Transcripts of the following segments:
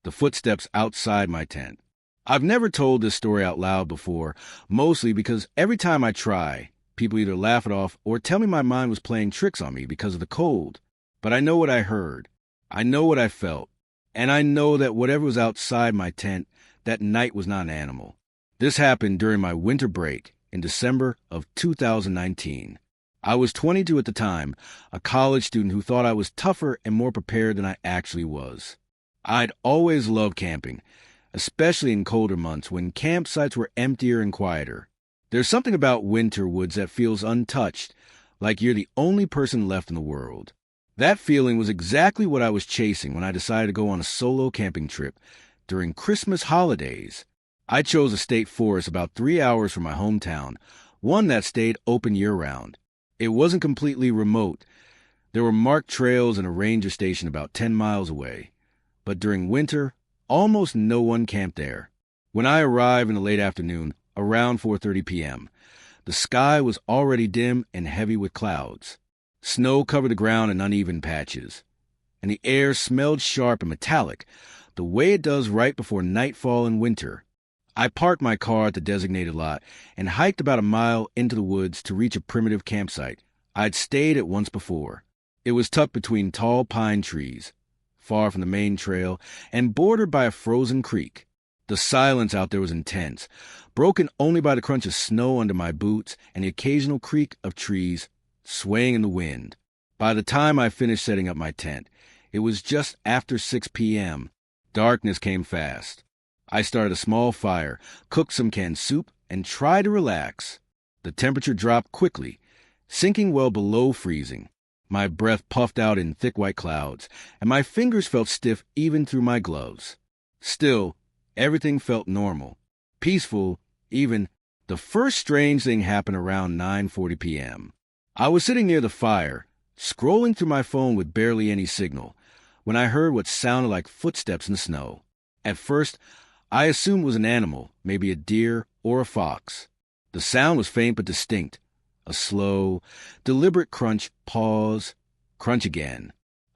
the footsteps outside my tent. I've never told this story out loud before, mostly because every time I try, people either laugh it off or tell me my mind was playing tricks on me because of the cold. But I know what I heard. I know what I felt. And I know that whatever was outside my tent that night was not an animal. This happened during my winter break in December of 2019. I was 22 at the time, a college student who thought I was tougher and more prepared than I actually was. I'd always loved camping, especially in colder months when campsites were emptier and quieter. There's something about winter woods that feels untouched, like you're the only person left in the world. That feeling was exactly what I was chasing when I decided to go on a solo camping trip during Christmas holidays. I chose a state forest about 3 hours from my hometown, one that stayed open year-round. It wasn't completely remote. There were marked trails and a ranger station about 10 miles away. But during winter, almost no one camped there. When I arrived in the late afternoon, around 4:30 p.m., the sky was already dim and heavy with clouds. Snow covered the ground in uneven patches, and the air smelled sharp and metallic, the way it does right before nightfall in winter. I parked my car at the designated lot and hiked about a mile into the woods to reach a primitive campsite I'd stayed at once before. It was tucked between tall pine trees, far from the main trail, and bordered by a frozen creek. The silence out there was intense, broken only by the crunch of snow under my boots and the occasional creak of trees swaying in the wind. By the time I finished setting up my tent, it was just after 6 p.m. Darkness came fast. I started a small fire, cooked some canned soup, and tried to relax. The temperature dropped quickly, sinking well below freezing. My breath puffed out in thick white clouds, and my fingers felt stiff even through my gloves. Still, everything felt normal, peaceful, even. The first strange thing happened around 9:40 p.m. I was sitting near the fire, scrolling through my phone with barely any signal, when I heard what sounded like footsteps in the snow. At first, I assumed it was an animal, maybe a deer or a fox. The sound was faint but distinct. A slow, deliberate crunch, pause, crunch again.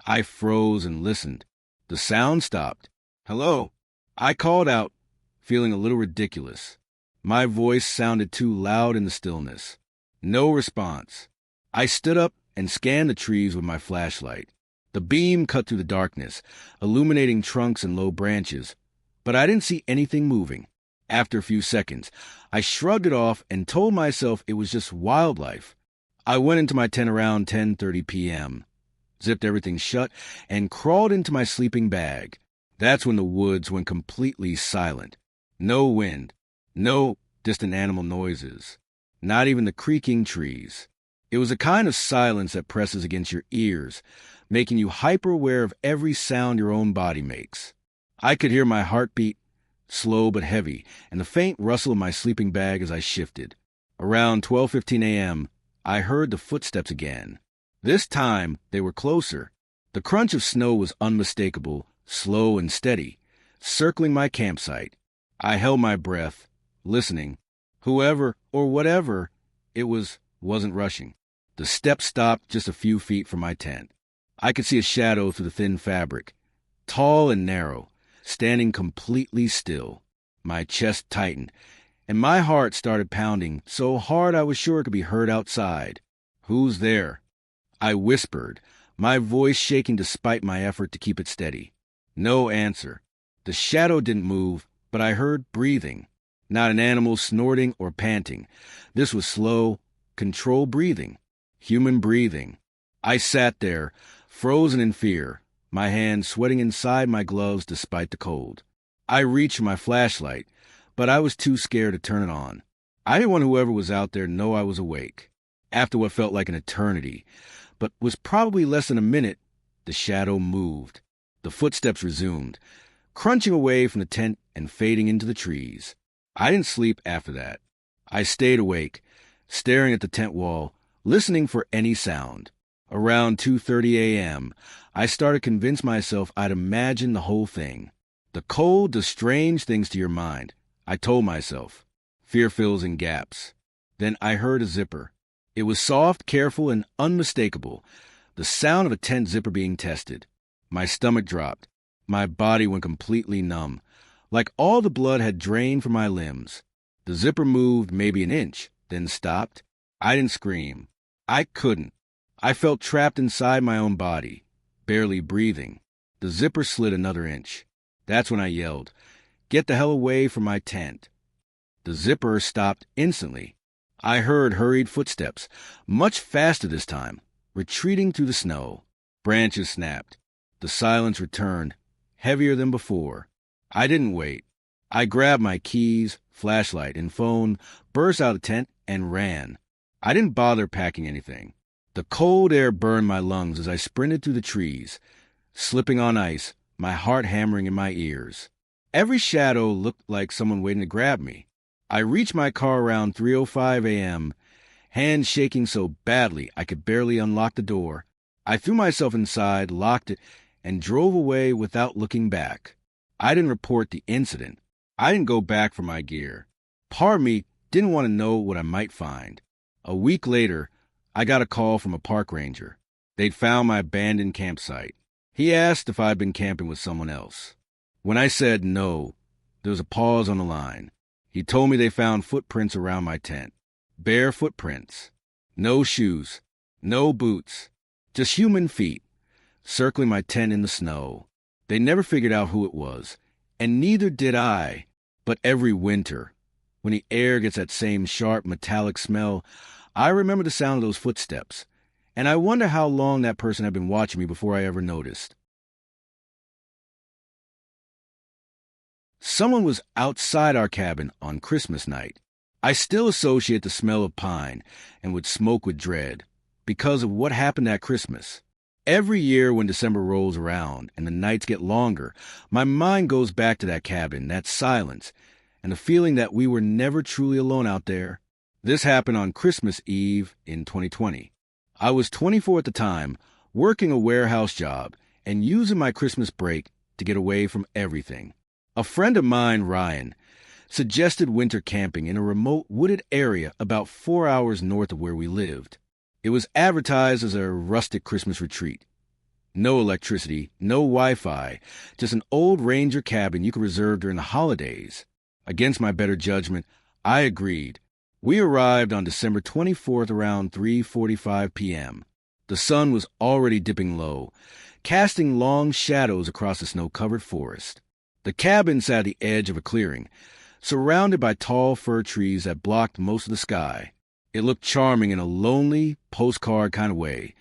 I froze and listened. The sound stopped. "Hello," I called out, feeling a little ridiculous. My voice sounded too loud in the stillness. No response. I stood up and scanned the trees with my flashlight. The beam cut through the darkness, illuminating trunks and low branches, but I didn't see anything moving. After a few seconds, I shrugged it off and told myself it was just wildlife. I went into my tent around 10:30 p.m., zipped everything shut, and crawled into my sleeping bag. That's when the woods went completely silent. No wind, no distant animal noises, not even the creaking trees. It was a kind of silence that presses against your ears, making you hyper-aware of every sound your own body makes. I could hear my heartbeat, slow but heavy, and the faint rustle of my sleeping bag as I shifted. Around 12:15 a.m., I heard the footsteps again. This time, they were closer. The crunch of snow was unmistakable, slow and steady, circling my campsite. I held my breath, listening. Whoever or whatever it wasn't rushing. The steps stopped just a few feet from my tent. I could see a shadow through the thin fabric, tall and narrow, standing completely still. My chest tightened, and my heart started pounding so hard I was sure it could be heard outside. "Who's there?" I whispered, my voice shaking despite my effort to keep it steady. No answer. The shadow didn't move, but I heard breathing. Not an animal snorting or panting. This was slow, controlled breathing. Human breathing. I sat there, frozen in fear, my hands sweating inside my gloves despite the cold. I reached for my flashlight, but I was too scared to turn it on. I didn't want whoever was out there to know I was awake. After what felt like an eternity, but was probably less than a minute, the shadow moved. The footsteps resumed, crunching away from the tent and fading into the trees. I didn't sleep after that. I stayed awake, staring at the tent wall, listening for any sound. Around 2:30 a.m., I started to convince myself I'd imagined the whole thing. The cold does strange things to your mind, I told myself. Fear fills in gaps. Then I heard a zipper. It was soft, careful, and unmistakable, the sound of a tent zipper being tested. My stomach dropped. My body went completely numb, like all the blood had drained from my limbs. The zipper moved maybe an inch, then stopped. I didn't scream. I couldn't. I felt trapped inside my own body, barely breathing. The zipper slid another inch. That's when I yelled, "Get the hell away from my tent." The zipper stopped instantly. I heard hurried footsteps, much faster this time, retreating through the snow. Branches snapped. The silence returned, heavier than before. I didn't wait. I grabbed my keys, flashlight, and phone, burst out of the tent, and ran. I didn't bother packing anything. The cold air burned my lungs as I sprinted through the trees, slipping on ice, my heart hammering in my ears. Every shadow looked like someone waiting to grab me. I reached my car around 3:05 a.m., hands shaking so badly I could barely unlock the door. I threw myself inside, locked it, and drove away without looking back. I didn't report the incident. I didn't go back for my gear. Part of me didn't want to know what I might find. A week later, I got a call from a park ranger. They'd found my abandoned campsite. He asked if I'd been camping with someone else. When I said no, there was a pause on the line. He told me they found footprints around my tent. Bare footprints. No shoes. No boots. Just human feet, circling my tent in the snow. They never figured out who it was, and neither did I. But every winter, when the air gets that same sharp metallic smell, I remember the sound of those footsteps, and I wonder how long that person had been watching me before I ever noticed. Someone was outside our cabin on Christmas night. I still associate the smell of pine and would smoke with dread because of what happened that Christmas. Every year when December rolls around and the nights get longer, my mind goes back to that cabin, that silence, and the feeling that we were never truly alone out there. This happened on Christmas Eve in 2020. I was 24 at the time, working a warehouse job and using my Christmas break to get away from everything. A friend of mine, Ryan, suggested winter camping in a remote wooded area about 4 hours north of where we lived. It was advertised as a rustic Christmas retreat. No electricity, no Wi-Fi, just an old ranger cabin you could reserve during the holidays. Against my better judgment, I agreed. We arrived on December 24th around 3:45 p.m. The sun was already dipping low, casting long shadows across the snow-covered forest. The cabin sat at the edge of a clearing, surrounded by tall fir trees that blocked most of the sky. It looked charming in a lonely, postcard kind of way.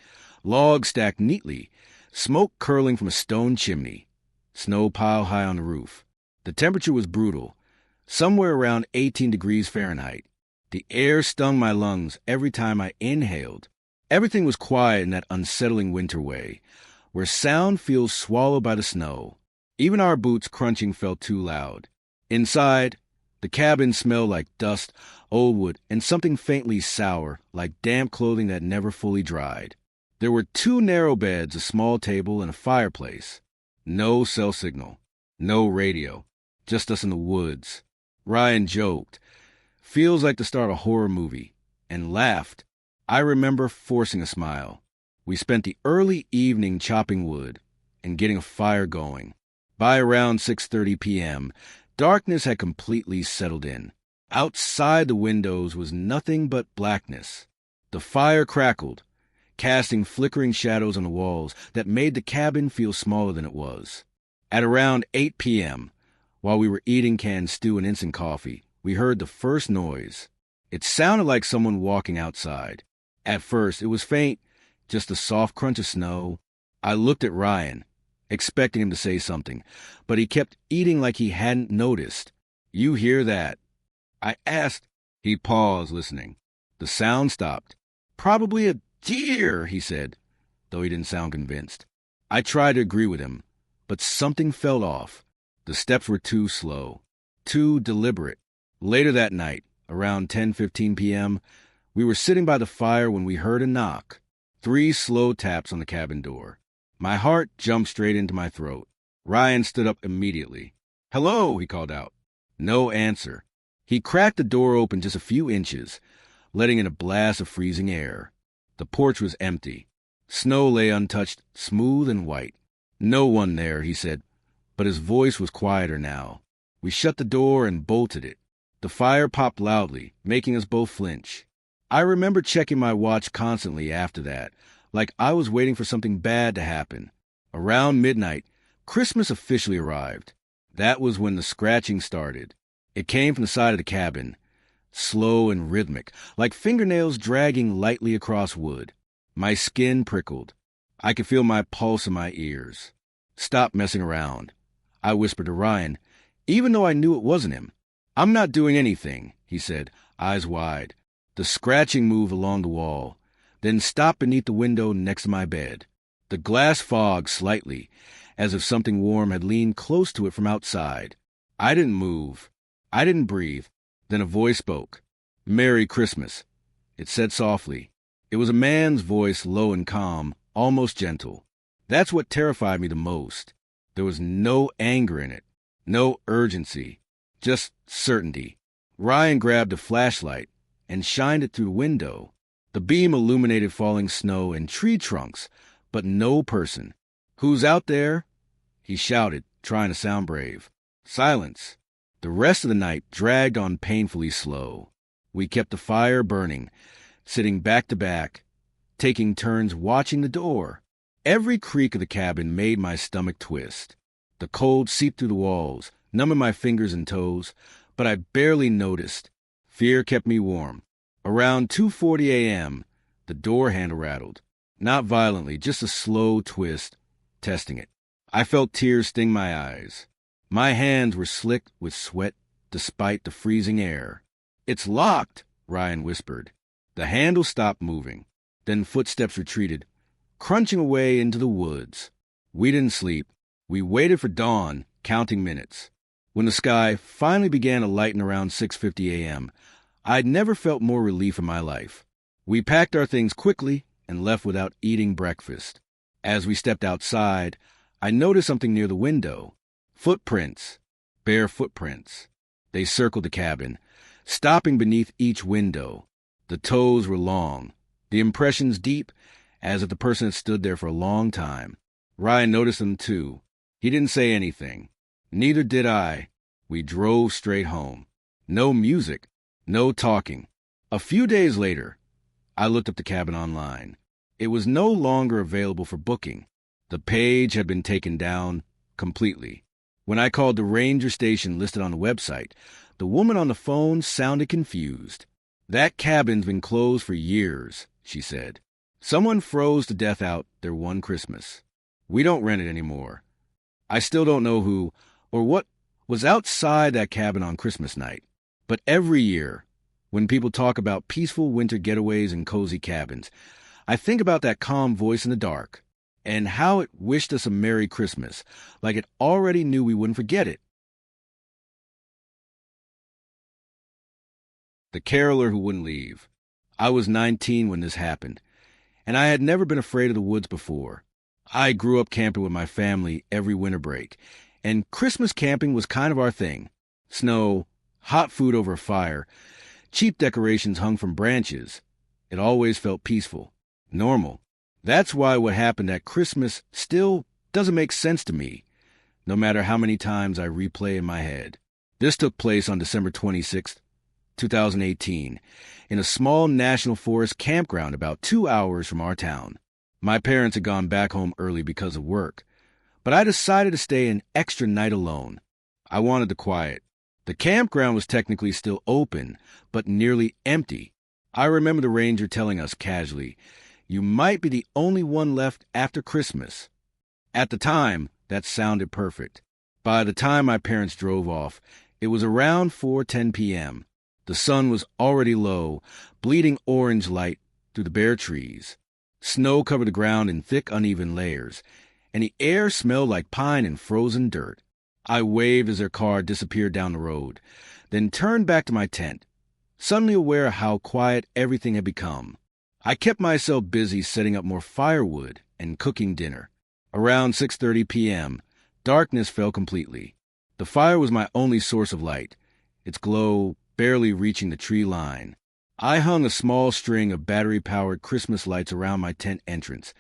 Logs stacked neatly, smoke curling from a stone chimney, snow piled high on the roof. The temperature was brutal, somewhere around 18 degrees Fahrenheit. The air stung my lungs every time I inhaled. Everything was quiet in that unsettling winter way, where sound feels swallowed by the snow. Even our boots crunching felt too loud. Inside, the cabin smelled like dust, old wood, and something faintly sour, like damp clothing that never fully dried. There were 2 narrow beds, a small table, and a fireplace. No cell signal. No radio. Just us in the woods. Ryan joked, "Feels like the start of a horror movie," and laughed. I remember forcing a smile. We spent the early evening chopping wood and getting a fire going. By around 6:30 p.m., darkness had completely settled in. Outside the windows was nothing but blackness. The fire crackled, casting flickering shadows on the walls that made the cabin feel smaller than it was. At around 8 p.m., while we were eating canned stew and instant coffee, we heard the first noise. It sounded like someone walking outside. At first, it was faint, just a soft crunch of snow. I looked at Ryan, expecting him to say something, but he kept eating like he hadn't noticed. "You hear that?" I asked. He paused, listening. The sound stopped. "Probably a deer," he said, though he didn't sound convinced. I tried to agree with him, but something felt off. The steps were too slow, too deliberate. Later that night, around 10:15 p.m., we were sitting by the fire when we heard a knock. 3 slow taps on the cabin door. My heart jumped straight into my throat. Ryan stood up immediately. "Hello," he called out. No answer. He cracked the door open just a few inches, letting in a blast of freezing air. The porch was empty. Snow lay untouched, smooth and white. "No one there," he said. but his voice was quieter now. We shut the door and bolted it. The fire popped loudly, making us both flinch. I remember checking my watch constantly after that, like I was waiting for something bad to happen. Around midnight, Christmas officially arrived. That was when the scratching started. It came from the side of the cabin, slow and rhythmic, like fingernails dragging lightly across wood. My skin prickled. I could feel my pulse in my ears. "Stop messing around," I whispered to Ryan, even though I knew it wasn't him. "I'm not doing anything," he said, eyes wide. The scratching moved along the wall, then stopped beneath the window next to my bed. The glass fogged slightly, as if something warm had leaned close to it from outside. I didn't move. I didn't breathe. Then a voice spoke. "Merry Christmas," it said softly. It was a man's voice, low and calm, almost gentle. That's what terrified me the most. There was no anger in it, no urgency, just certainty. Ryan grabbed a flashlight and shined it through the window. The beam illuminated falling snow and tree trunks, but no person. "Who's out there?" he shouted, trying to sound brave. Silence. The rest of the night dragged on painfully slow. We kept the fire burning, sitting back to back, taking turns watching the door. Every creak of the cabin made my stomach twist. The cold seeped through the walls, numbing my fingers and toes, but I barely noticed. Fear kept me warm. Around 2:40 a.m., the door handle rattled. Not violently, just a slow twist, testing it. I felt tears sting my eyes. My hands were slick with sweat despite the freezing air. "It's locked," Ryan whispered. The handle stopped moving. Then footsteps retreated, crunching away into the woods. We didn't sleep. We waited for dawn, counting minutes. When the sky finally began to lighten around 6:50 a.m., I'd never felt more relief in my life. We packed our things quickly and left without eating breakfast. As we stepped outside, I noticed something near the window. Footprints. Bare footprints. They circled the cabin, stopping beneath each window. The toes were long, the impressions deep, as if the person had stood there for a long time. Ryan noticed them too. He didn't say anything. Neither did I. We drove straight home. No music, no talking. A few days later, I looked up the cabin online. It was no longer available for booking. The page had been taken down completely. When I called the ranger station listed on the website, the woman on the phone sounded confused. "That cabin's been closed for years," she said. "Someone froze to death out there one Christmas. We don't rent it anymore. I still don't know who or what was outside that cabin on Christmas night. But every year, when people talk about peaceful winter getaways and cozy cabins, I think about that calm voice in the dark and how it wished us a Merry Christmas, like it already knew we wouldn't forget it." The caroler who wouldn't leave. I was 19 when this happened, and I had never been afraid of the woods before. I grew up camping with my family every winter break, and Christmas camping was kind of our thing. Snow, hot food over a fire, cheap decorations hung from branches. It always felt peaceful, normal. That's why what happened at Christmas still doesn't make sense to me, no matter how many times I replay in my head. This took place on December 26th, 2018, in a small national forest campground about 2 hours from our town. My parents had gone back home early because of work, but I decided to stay an extra night alone. I wanted the quiet. The campground was technically still open, but nearly empty. I remember the ranger telling us casually, "You might be the only one left after Christmas." At the time, that sounded perfect. By the time my parents drove off, it was around 4:10 p.m. The sun was already low, bleeding orange light through the bare trees. Snow covered the ground in thick, uneven layers, and the air smelled like pine and frozen dirt. I waved as their car disappeared down the road, then turned back to my tent, suddenly aware of how quiet everything had become. I kept myself busy setting up more firewood and cooking dinner. Around 6:30 p.m., darkness fell completely. The fire was my only source of light, its glow barely reaching the tree line. I hung a small string of battery-powered Christmas lights around my tent entrance,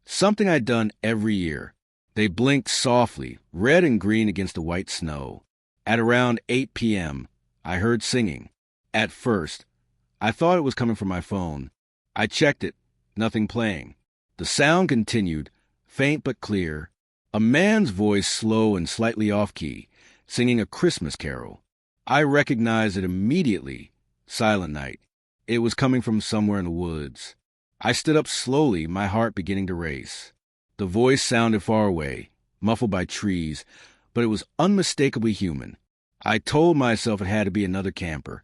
something I'd done every year. They blinked softly, red and green against the white snow. At around 8 p.m., I heard singing. At first, I thought it was coming from my phone. I checked it, nothing playing. The sound continued, faint but clear. A man's voice, slow and slightly off-key, singing a Christmas carol. I recognized it immediately. Silent Night. It was coming from somewhere in the woods. I stood up slowly, my heart beginning to race. The voice sounded far away, muffled by trees, but it was unmistakably human. I told myself it had to be another camper,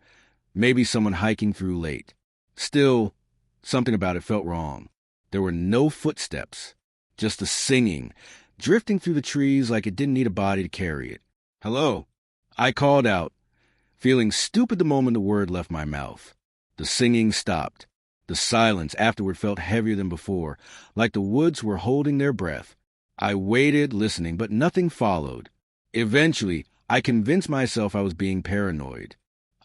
maybe someone hiking through late. Still, something about it felt wrong. There were no footsteps, just the singing, drifting through the trees like it didn't need a body to carry it. "Hello," I called out, feeling stupid the moment the word left my mouth. The singing stopped. The silence afterward felt heavier than before, like the woods were holding their breath. I waited, listening, but nothing followed. Eventually, I convinced myself I was being paranoid.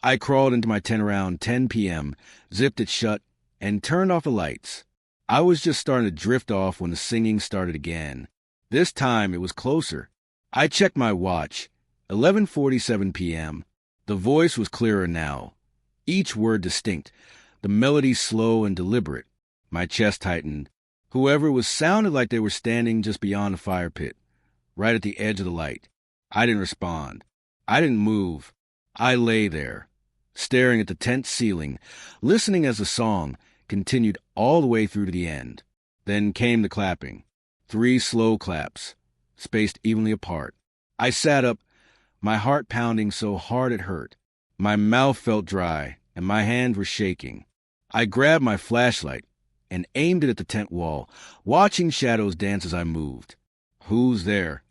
I crawled into my tent around 10 p.m., zipped it shut, and turned off the lights. I was just starting to drift off when the singing started again. This time, it was closer. I checked my watch. 11:47 p.m. The voice was clearer now. Each word distinct. The melody slow and deliberate. My chest tightened. Whoever it was sounded like they were standing just beyond the fire pit, right at the edge of the light. I didn't respond. I didn't move. I lay there, staring at the tent ceiling, listening as the song continued all the way through to the end. Then came the clapping. 3 slow claps, spaced evenly apart. I sat up, my heart pounding so hard it hurt. My mouth felt dry, and my hands were shaking. I grabbed my flashlight and aimed it at the tent wall, watching shadows dance as I moved. "Who's there?"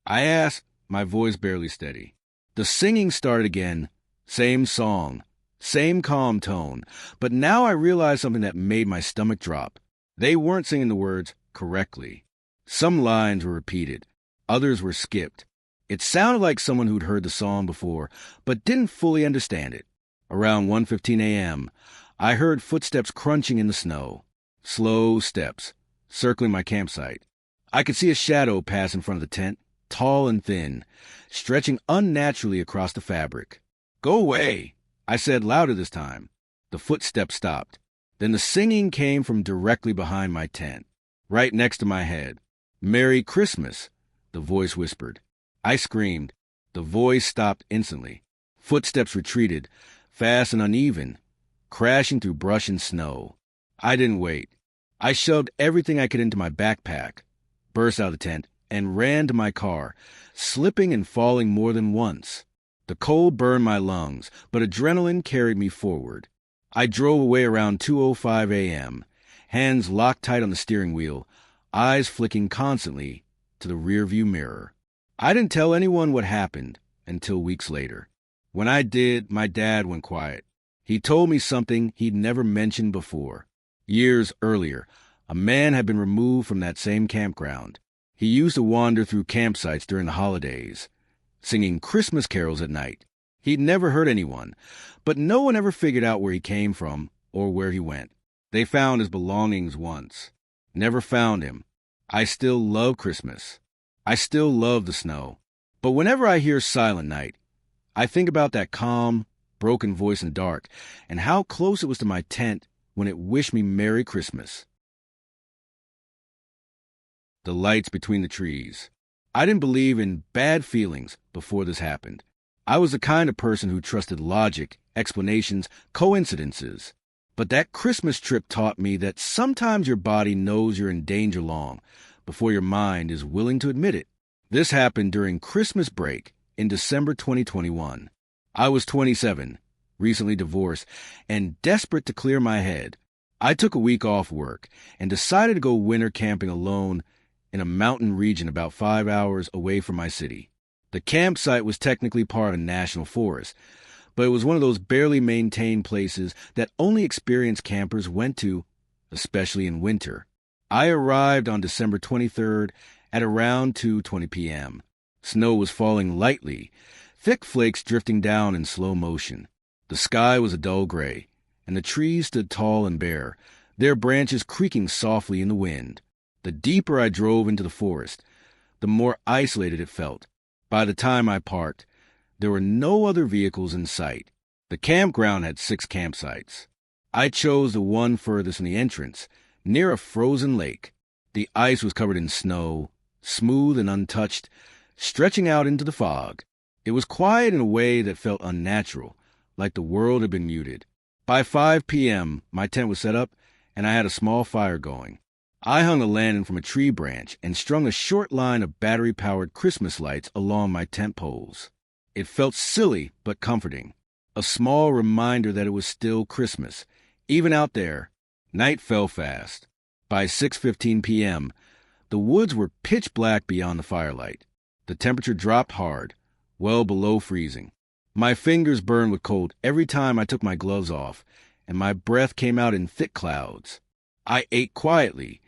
I asked, my voice barely steady. The singing started again, same song, same calm tone, but now I realized something that made my stomach drop. They weren't singing the words correctly. Some lines were repeated, others were skipped. It sounded like someone who'd heard the song before, but didn't fully understand it. Around 1:15 a.m., I heard footsteps crunching in the snow. Slow steps, circling my campsite. I could see a shadow pass in front of the tent, tall and thin, stretching unnaturally across the fabric. "Go away," I said louder this time. The footsteps stopped. Then the singing came from directly behind my tent, right next to my head. "Merry Christmas," the voice whispered. I screamed. The voice stopped instantly. Footsteps retreated, fast and uneven, crashing through brush and snow. I didn't wait. I shoved everything I could into my backpack, burst out of the tent, and ran to my car, slipping and falling more than once. The cold burned my lungs, but adrenaline carried me forward. I drove away around 2:05 a.m., hands locked tight on the steering wheel, eyes flicking constantly to the rearview mirror. I didn't tell anyone what happened until weeks later. When I did, my dad went quiet. He told me something he'd never mentioned before. Years earlier, a man had been removed from that same campground. He used to wander through campsites during the holidays, singing Christmas carols at night. He'd never hurt anyone, but no one ever figured out where he came from or where he went. They found his belongings once. Never found him. I still love Christmas. I still love the snow. But whenever I hear Silent Night, I think about that calm, broken voice in the dark, and how close it was to my tent when it wished me Merry Christmas. The lights between the trees. I didn't believe in bad feelings before this happened. I was the kind of person who trusted logic, explanations, coincidences. But that Christmas trip taught me that sometimes your body knows you're in danger long before your mind is willing to admit it. This happened during Christmas break in December 2021. I was 27, recently divorced, and desperate to clear my head. I took a week off work and decided to go winter camping alone in a mountain region about 5 hours away from my city. The campsite was technically part of a national forest, but it was one of those barely maintained places that only experienced campers went to, especially in winter. I arrived on December 23rd at around 2:20 p.m. Snow was falling lightly, thick flakes drifting down in slow motion. The sky was a dull gray, and the trees stood tall and bare, their branches creaking softly in the wind. The deeper I drove into the forest, the more isolated it felt. By the time I parked, there were no other vehicles in sight. The campground had 6 campsites. I chose the one furthest from the entrance, near a frozen lake. The ice was covered in snow, smooth and untouched, stretching out into the fog. It was quiet in a way that felt unnatural, like the world had been muted. By 5 p.m., my tent was set up, and I had a small fire going. I hung a lantern from a tree branch and strung a short line of battery-powered Christmas lights along my tent poles. It felt silly but comforting, a small reminder that it was still Christmas. Even out there, night fell fast. By 6:15 p.m., the woods were pitch black beyond the firelight. The temperature dropped hard, well below freezing. My fingers burned with cold every time I took my gloves off, and my breath came out in thick clouds. I ate quietly,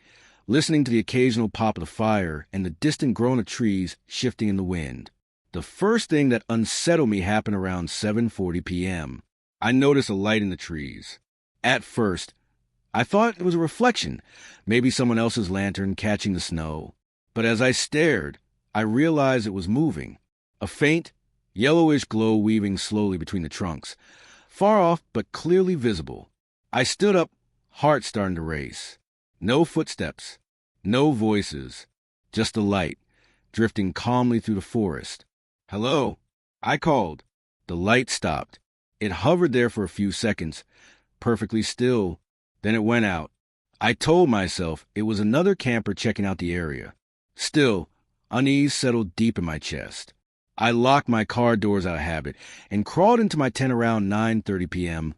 listening to the occasional pop of the fire and the distant groan of trees shifting in the wind. The first thing that unsettled me happened around 7:40 p.m. I noticed a light in the trees. At first, I thought it was a reflection, maybe someone else's lantern catching the snow. But as I stared, I realized it was moving, a faint, yellowish glow weaving slowly between the trunks, far off but clearly visible. I stood up, heart starting to race. No footsteps, no voices, just the light, drifting calmly through the forest. "Hello," I called. The light stopped. It hovered there for a few seconds, perfectly still. Then it went out. I told myself it was another camper checking out the area. Still, unease settled deep in my chest. I locked my car doors out of habit and crawled into my tent around 9:30 p.m.,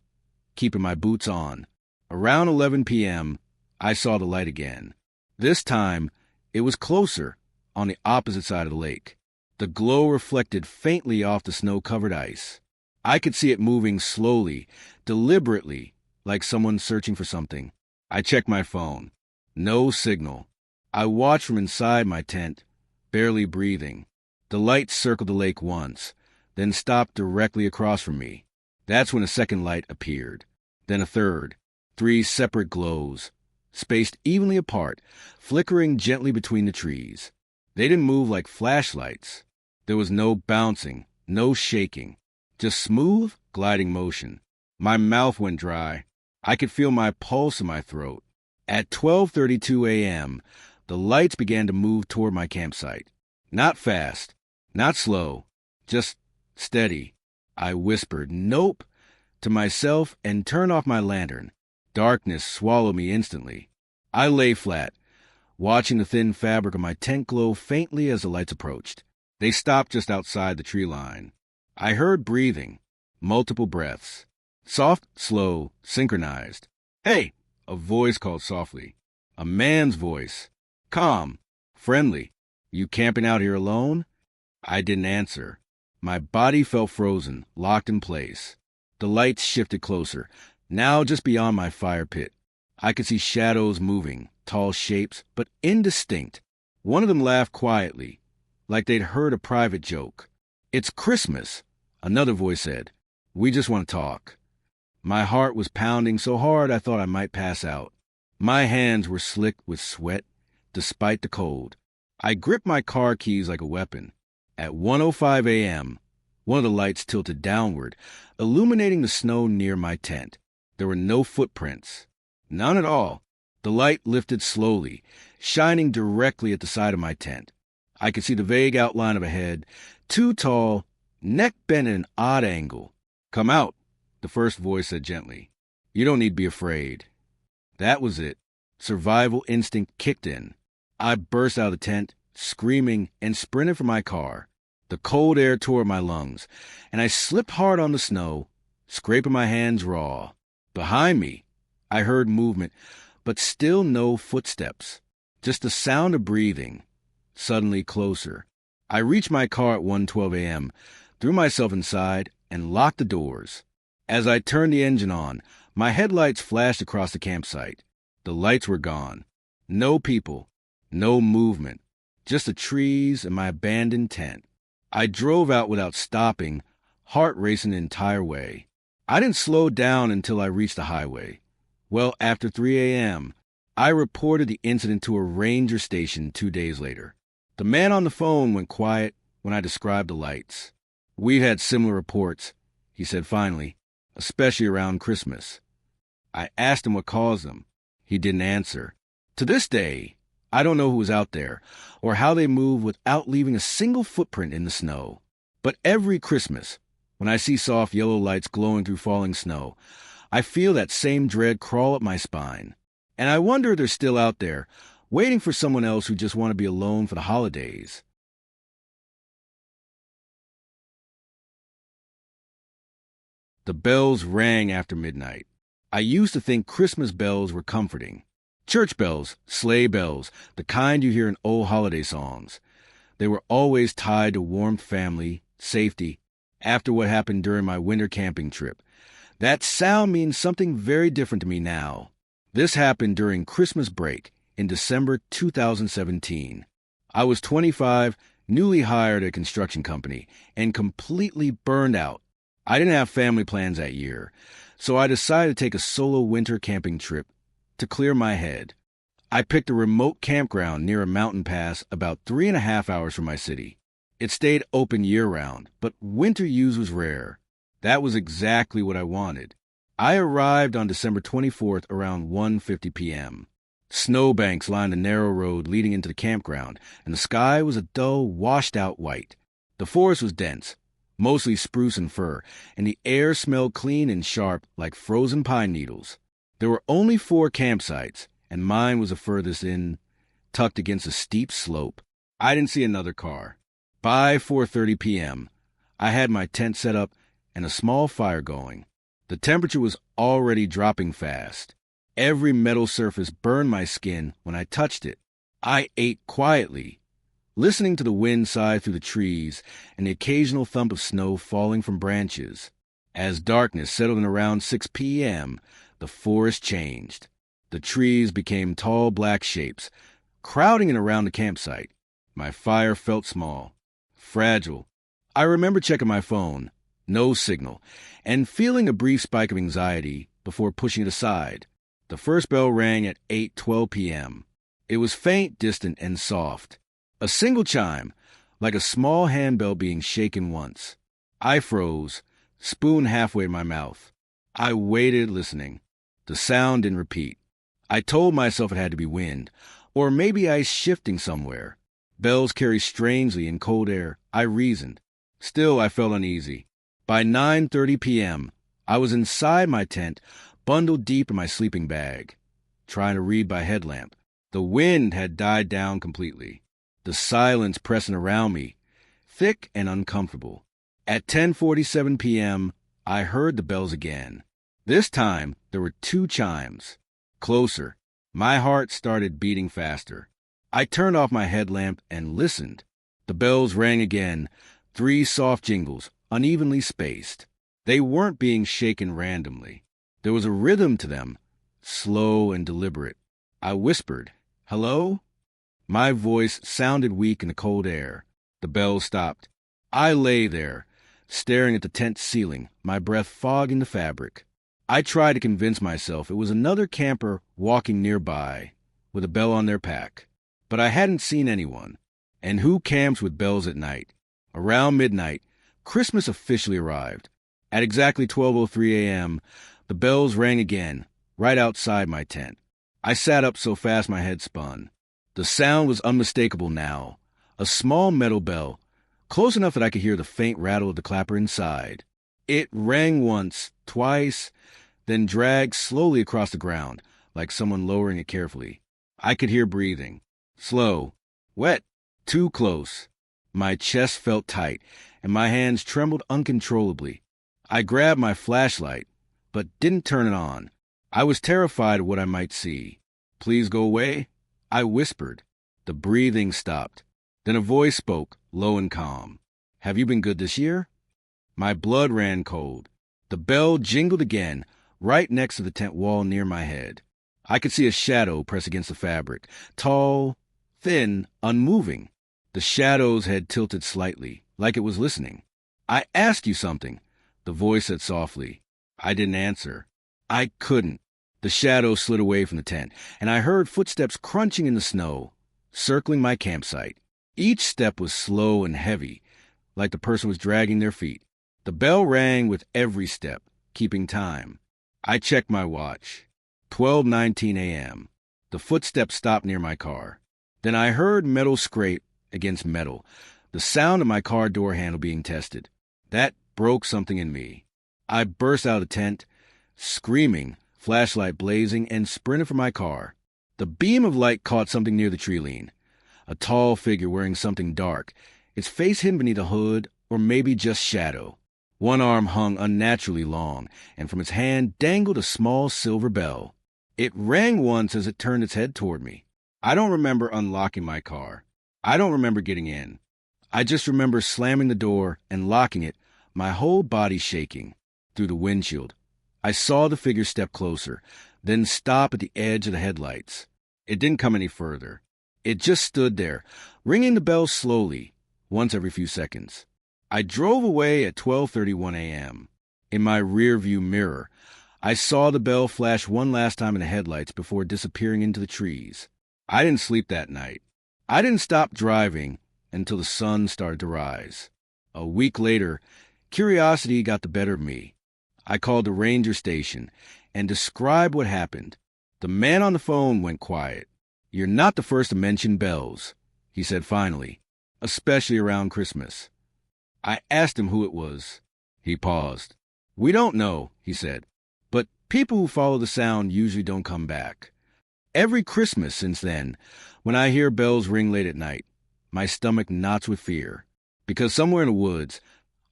keeping my boots on. Around 11 p.m., I saw the light again. This time, it was closer, on the opposite side of the lake. The glow reflected faintly off the snow-covered ice. I could see it moving slowly, deliberately, like someone searching for something. I checked my phone. No signal. I watched from inside my tent, barely breathing. The light circled the lake once, then stopped directly across from me. That's when a second light appeared. Then a third. 3 separate glows, spaced evenly apart, flickering gently between the trees. They didn't move like flashlights. There was no bouncing, no shaking, just smooth, gliding motion. My mouth went dry. I could feel my pulse in my throat. At 12:32 a.m., the lights began to move toward my campsite. Not fast, not slow, just steady. I whispered, "Nope," to myself and turned off my lantern. Darkness swallowed me instantly. I lay flat, watching the thin fabric of my tent glow faintly as the lights approached. They stopped just outside the tree line. I heard breathing, multiple breaths. Soft, slow, synchronized. "Hey!" a voice called softly. A man's voice. Calm, friendly. "You camping out here alone?" I didn't answer. My body felt frozen, locked in place. The lights shifted closer, now just beyond my fire pit. I could see shadows moving, tall shapes, but indistinct. One of them laughed quietly, like they'd heard a private joke. "It's Christmas," another voice said. "We just want to talk." My heart was pounding so hard I thought I might pass out. My hands were slicked with sweat, despite the cold. I gripped my car keys like a weapon. At 1:05 a.m., one of the lights tilted downward, illuminating the snow near my tent. There were no footprints. None at all. The light lifted slowly, shining directly at the side of my tent. I could see the vague outline of a head, too tall, neck bent at an odd angle. "Come out," the first voice said gently. "You don't need to be afraid." That was it. Survival instinct kicked in. I burst out of the tent, screaming, and sprinted for my car. The cold air tore at my lungs, and I slipped hard on the snow, scraping my hands raw. Behind me, I heard movement, but still no footsteps. Just the sound of breathing, suddenly closer. I reached my car at 1:12 a.m., threw myself inside, and locked the doors. As I turned the engine on, my headlights flashed across the campsite. The lights were gone. No people, no movement, just the trees and my abandoned tent. I drove out without stopping, heart racing the entire way. I didn't slow down until I reached the highway. Well, after 3 a.m., I reported the incident to a ranger station 2 days later. The man on the phone went quiet when I described the lights. "We've had similar reports," he said finally, "especially around Christmas." I asked him what caused them. He didn't answer. To this day, I don't know who was out there or how they moved without leaving a single footprint in the snow. But every Christmas, when I see soft yellow lights glowing through falling snow, I feel that same dread crawl up my spine. And I wonder if they're still out there, waiting for someone else who just want to be alone for the holidays. The bells rang after midnight. I used to think Christmas bells were comforting. Church bells, sleigh bells, the kind you hear in old holiday songs. They were always tied to warmth, family, safety, after what happened during my winter camping trip. That sound means something very different to me now. This happened during Christmas break in December 2017. I was 25, newly hired at a construction company, and completely burned out. I didn't have family plans that year, so I decided to take a solo winter camping trip to clear my head. I picked a remote campground near a mountain pass about 3.5 hours from my city. It stayed open year-round, but winter use was rare. That was exactly what I wanted. I arrived on December 24th around 1:50 p.m. Snowbanks lined the narrow road leading into the campground, and the sky was a dull, washed-out white. The forest was dense, mostly spruce and fir, and the air smelled clean and sharp like frozen pine needles. There were only 4 campsites, and mine was the furthest in, tucked against a steep slope. I didn't see another car. By 4:30 p.m., I had my tent set up and a small fire going. The temperature was already dropping fast. Every metal surface burned my skin when I touched it. I ate quietly, listening to the wind sigh through the trees and the occasional thump of snow falling from branches. As darkness settled in around 6 p.m., the forest changed. The trees became tall black shapes, crowding in around the campsite. My fire felt small, fragile. I remember checking my phone, no signal, and feeling a brief spike of anxiety before pushing it aside. The first bell rang at 8:12 p.m. It was faint, distant, and soft. A single chime, like a small handbell being shaken once. I froze, spoon halfway in my mouth. I waited, listening. The sound didn't repeat. I told myself it had to be wind, or maybe ice shifting somewhere. Bells carry strangely in cold air, I reasoned. Still, I felt uneasy. By 9:30 p.m., I was inside my tent, bundled deep in my sleeping bag, trying to read by headlamp. The wind had died down completely. The silence pressing around me, thick and uncomfortable. At 10:47 p.m., I heard the bells again. This time, there were 2 chimes. Closer. My heart started beating faster. I turned off my headlamp and listened. The bells rang again, 3 soft jingles, unevenly spaced. They weren't being shaken randomly. There was a rhythm to them, slow and deliberate. I whispered, "Hello?" My voice sounded weak in the cold air. The bells stopped. I lay there, staring at the tent ceiling, my breath fogging the fabric. I tried to convince myself it was another camper walking nearby with a bell on their pack. But I hadn't seen anyone. And who camps with bells at night? Around midnight, Christmas officially arrived. At exactly 12:03 a.m., the bells rang again, right outside my tent. I sat up so fast my head spun. The sound was unmistakable now. A small metal bell, close enough that I could hear the faint rattle of the clapper inside. It rang once, twice, then dragged slowly across the ground, like someone lowering it carefully. I could hear breathing. Slow. Wet. Too close. My chest felt tight, and my hands trembled uncontrollably. I grabbed my flashlight, but didn't turn it on. I was terrified of what I might see. "Please go away," I whispered. The breathing stopped. Then a voice spoke, low and calm. "Have you been good this year?" My blood ran cold. The bell jingled again, right next to the tent wall near my head. I could see a shadow press against the fabric, tall, thin, unmoving. The shadow's head tilted slightly, like it was listening. "I asked you something," the voice said softly. I didn't answer. I couldn't. The shadow slid away from the tent, and I heard footsteps crunching in the snow, circling my campsite. Each step was slow and heavy, like the person was dragging their feet. The bell rang with every step, keeping time. I checked my watch. 12:19 a.m. The footsteps stopped near my car. Then I heard metal scrape against metal, the sound of my car door handle being tested. That broke something in me. I burst out of the tent, screaming, flashlight blazing, and sprinted for my car. The beam of light caught something near the tree lean. A tall figure wearing something dark, its face hidden beneath a hood, or maybe just shadow. One arm hung unnaturally long, and from its hand dangled a small silver bell. It rang once as it turned its head toward me. I don't remember unlocking my car. I don't remember getting in. I just remember slamming the door and locking it, my whole body shaking. Through the windshield, I saw the figure step closer, then stop at the edge of the headlights. It didn't come any further. It just stood there, ringing the bell slowly, once every few seconds. I drove away at 12:31 a.m. In my rearview mirror, I saw the bell flash one last time in the headlights before disappearing into the trees. I didn't sleep that night. I didn't stop driving until the sun started to rise. A week later, curiosity got the better of me. I called the ranger station and described what happened. The man on the phone went quiet. "You're not the first to mention bells," he said finally, "especially around Christmas." I asked him who it was. He paused. "We don't know," he said, "but people who follow the sound usually don't come back. Every Christmas since then, when I hear bells ring late at night, my stomach knots with fear, because somewhere in the woods,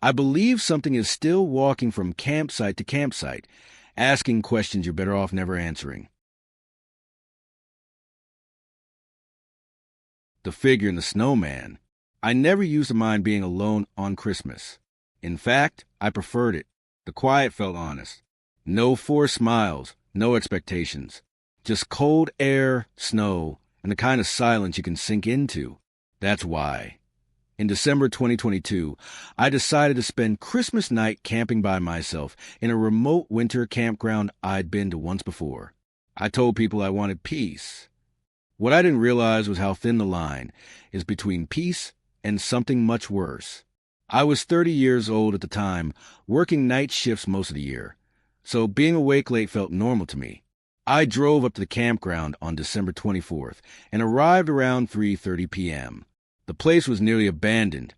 I believe something is still walking from campsite to campsite, asking questions you're better off never answering." The figure in the snowman. I never used to mind being alone on Christmas. In fact, I preferred it. The quiet felt honest. No forced smiles, no expectations. Just cold air, snow, and the kind of silence you can sink into. That's why. In December 2022, I decided to spend Christmas night camping by myself in a remote winter campground I'd been to once before. I told people I wanted peace. What I didn't realize was how thin the line is between peace and something much worse. I was 30 years old at the time, working night shifts most of the year, so being awake late felt normal to me. I drove up to the campground on December 24th and arrived around 3:30 p.m. The place was nearly abandoned,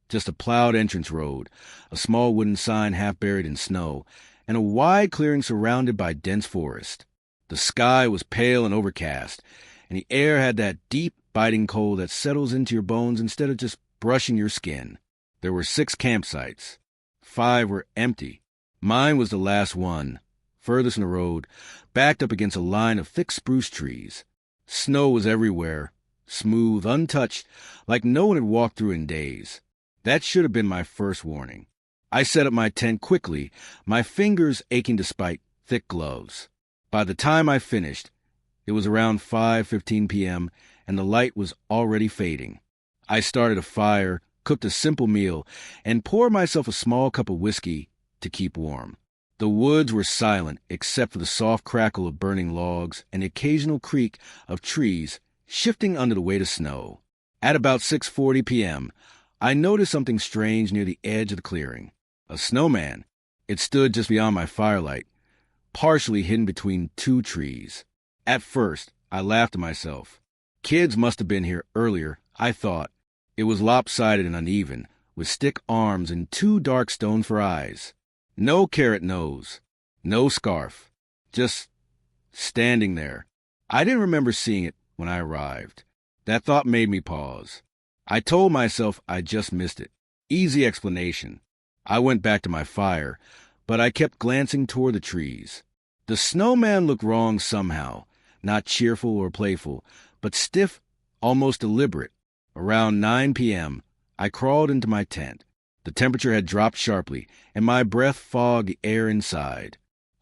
just a plowed entrance road, a small wooden sign half buried in snow, and a wide clearing surrounded by dense forest. The sky was pale and overcast, and the air had that deep, biting cold that settles into your bones instead of just brushing your skin. There were 6 campsites. 5 were empty. Mine was the last one, furthest in the road, backed up against a line of thick spruce trees. Snow was everywhere, smooth, untouched, like no one had walked through in days. That should have been my first warning. I set up my tent quickly, my fingers aching despite thick gloves. By the time I finished, it was around 5:15 p.m., and the light was already fading. I started a fire, cooked a simple meal, and poured myself a small cup of whiskey to keep warm. The woods were silent except for the soft crackle of burning logs and the occasional creak of trees shifting under the weight of snow. At about 6:40 p.m., I noticed something strange near the edge of the clearing. A snowman. It stood just beyond my firelight, partially hidden between 2 trees. At first, I laughed to myself. Kids must have been here earlier, I thought. It was lopsided and uneven, with stick arms and 2 dark stones for eyes. No carrot nose, no scarf, just standing there. I didn't remember seeing it when I arrived. That thought made me pause. I told myself I just missed it. Easy explanation. I went back to my fire, but I kept glancing toward the trees. The snowman looked wrong somehow, not cheerful or playful, but stiff, almost deliberate. Around 9 p.m., I crawled into my tent. The temperature had dropped sharply, and my breath fogged the air inside.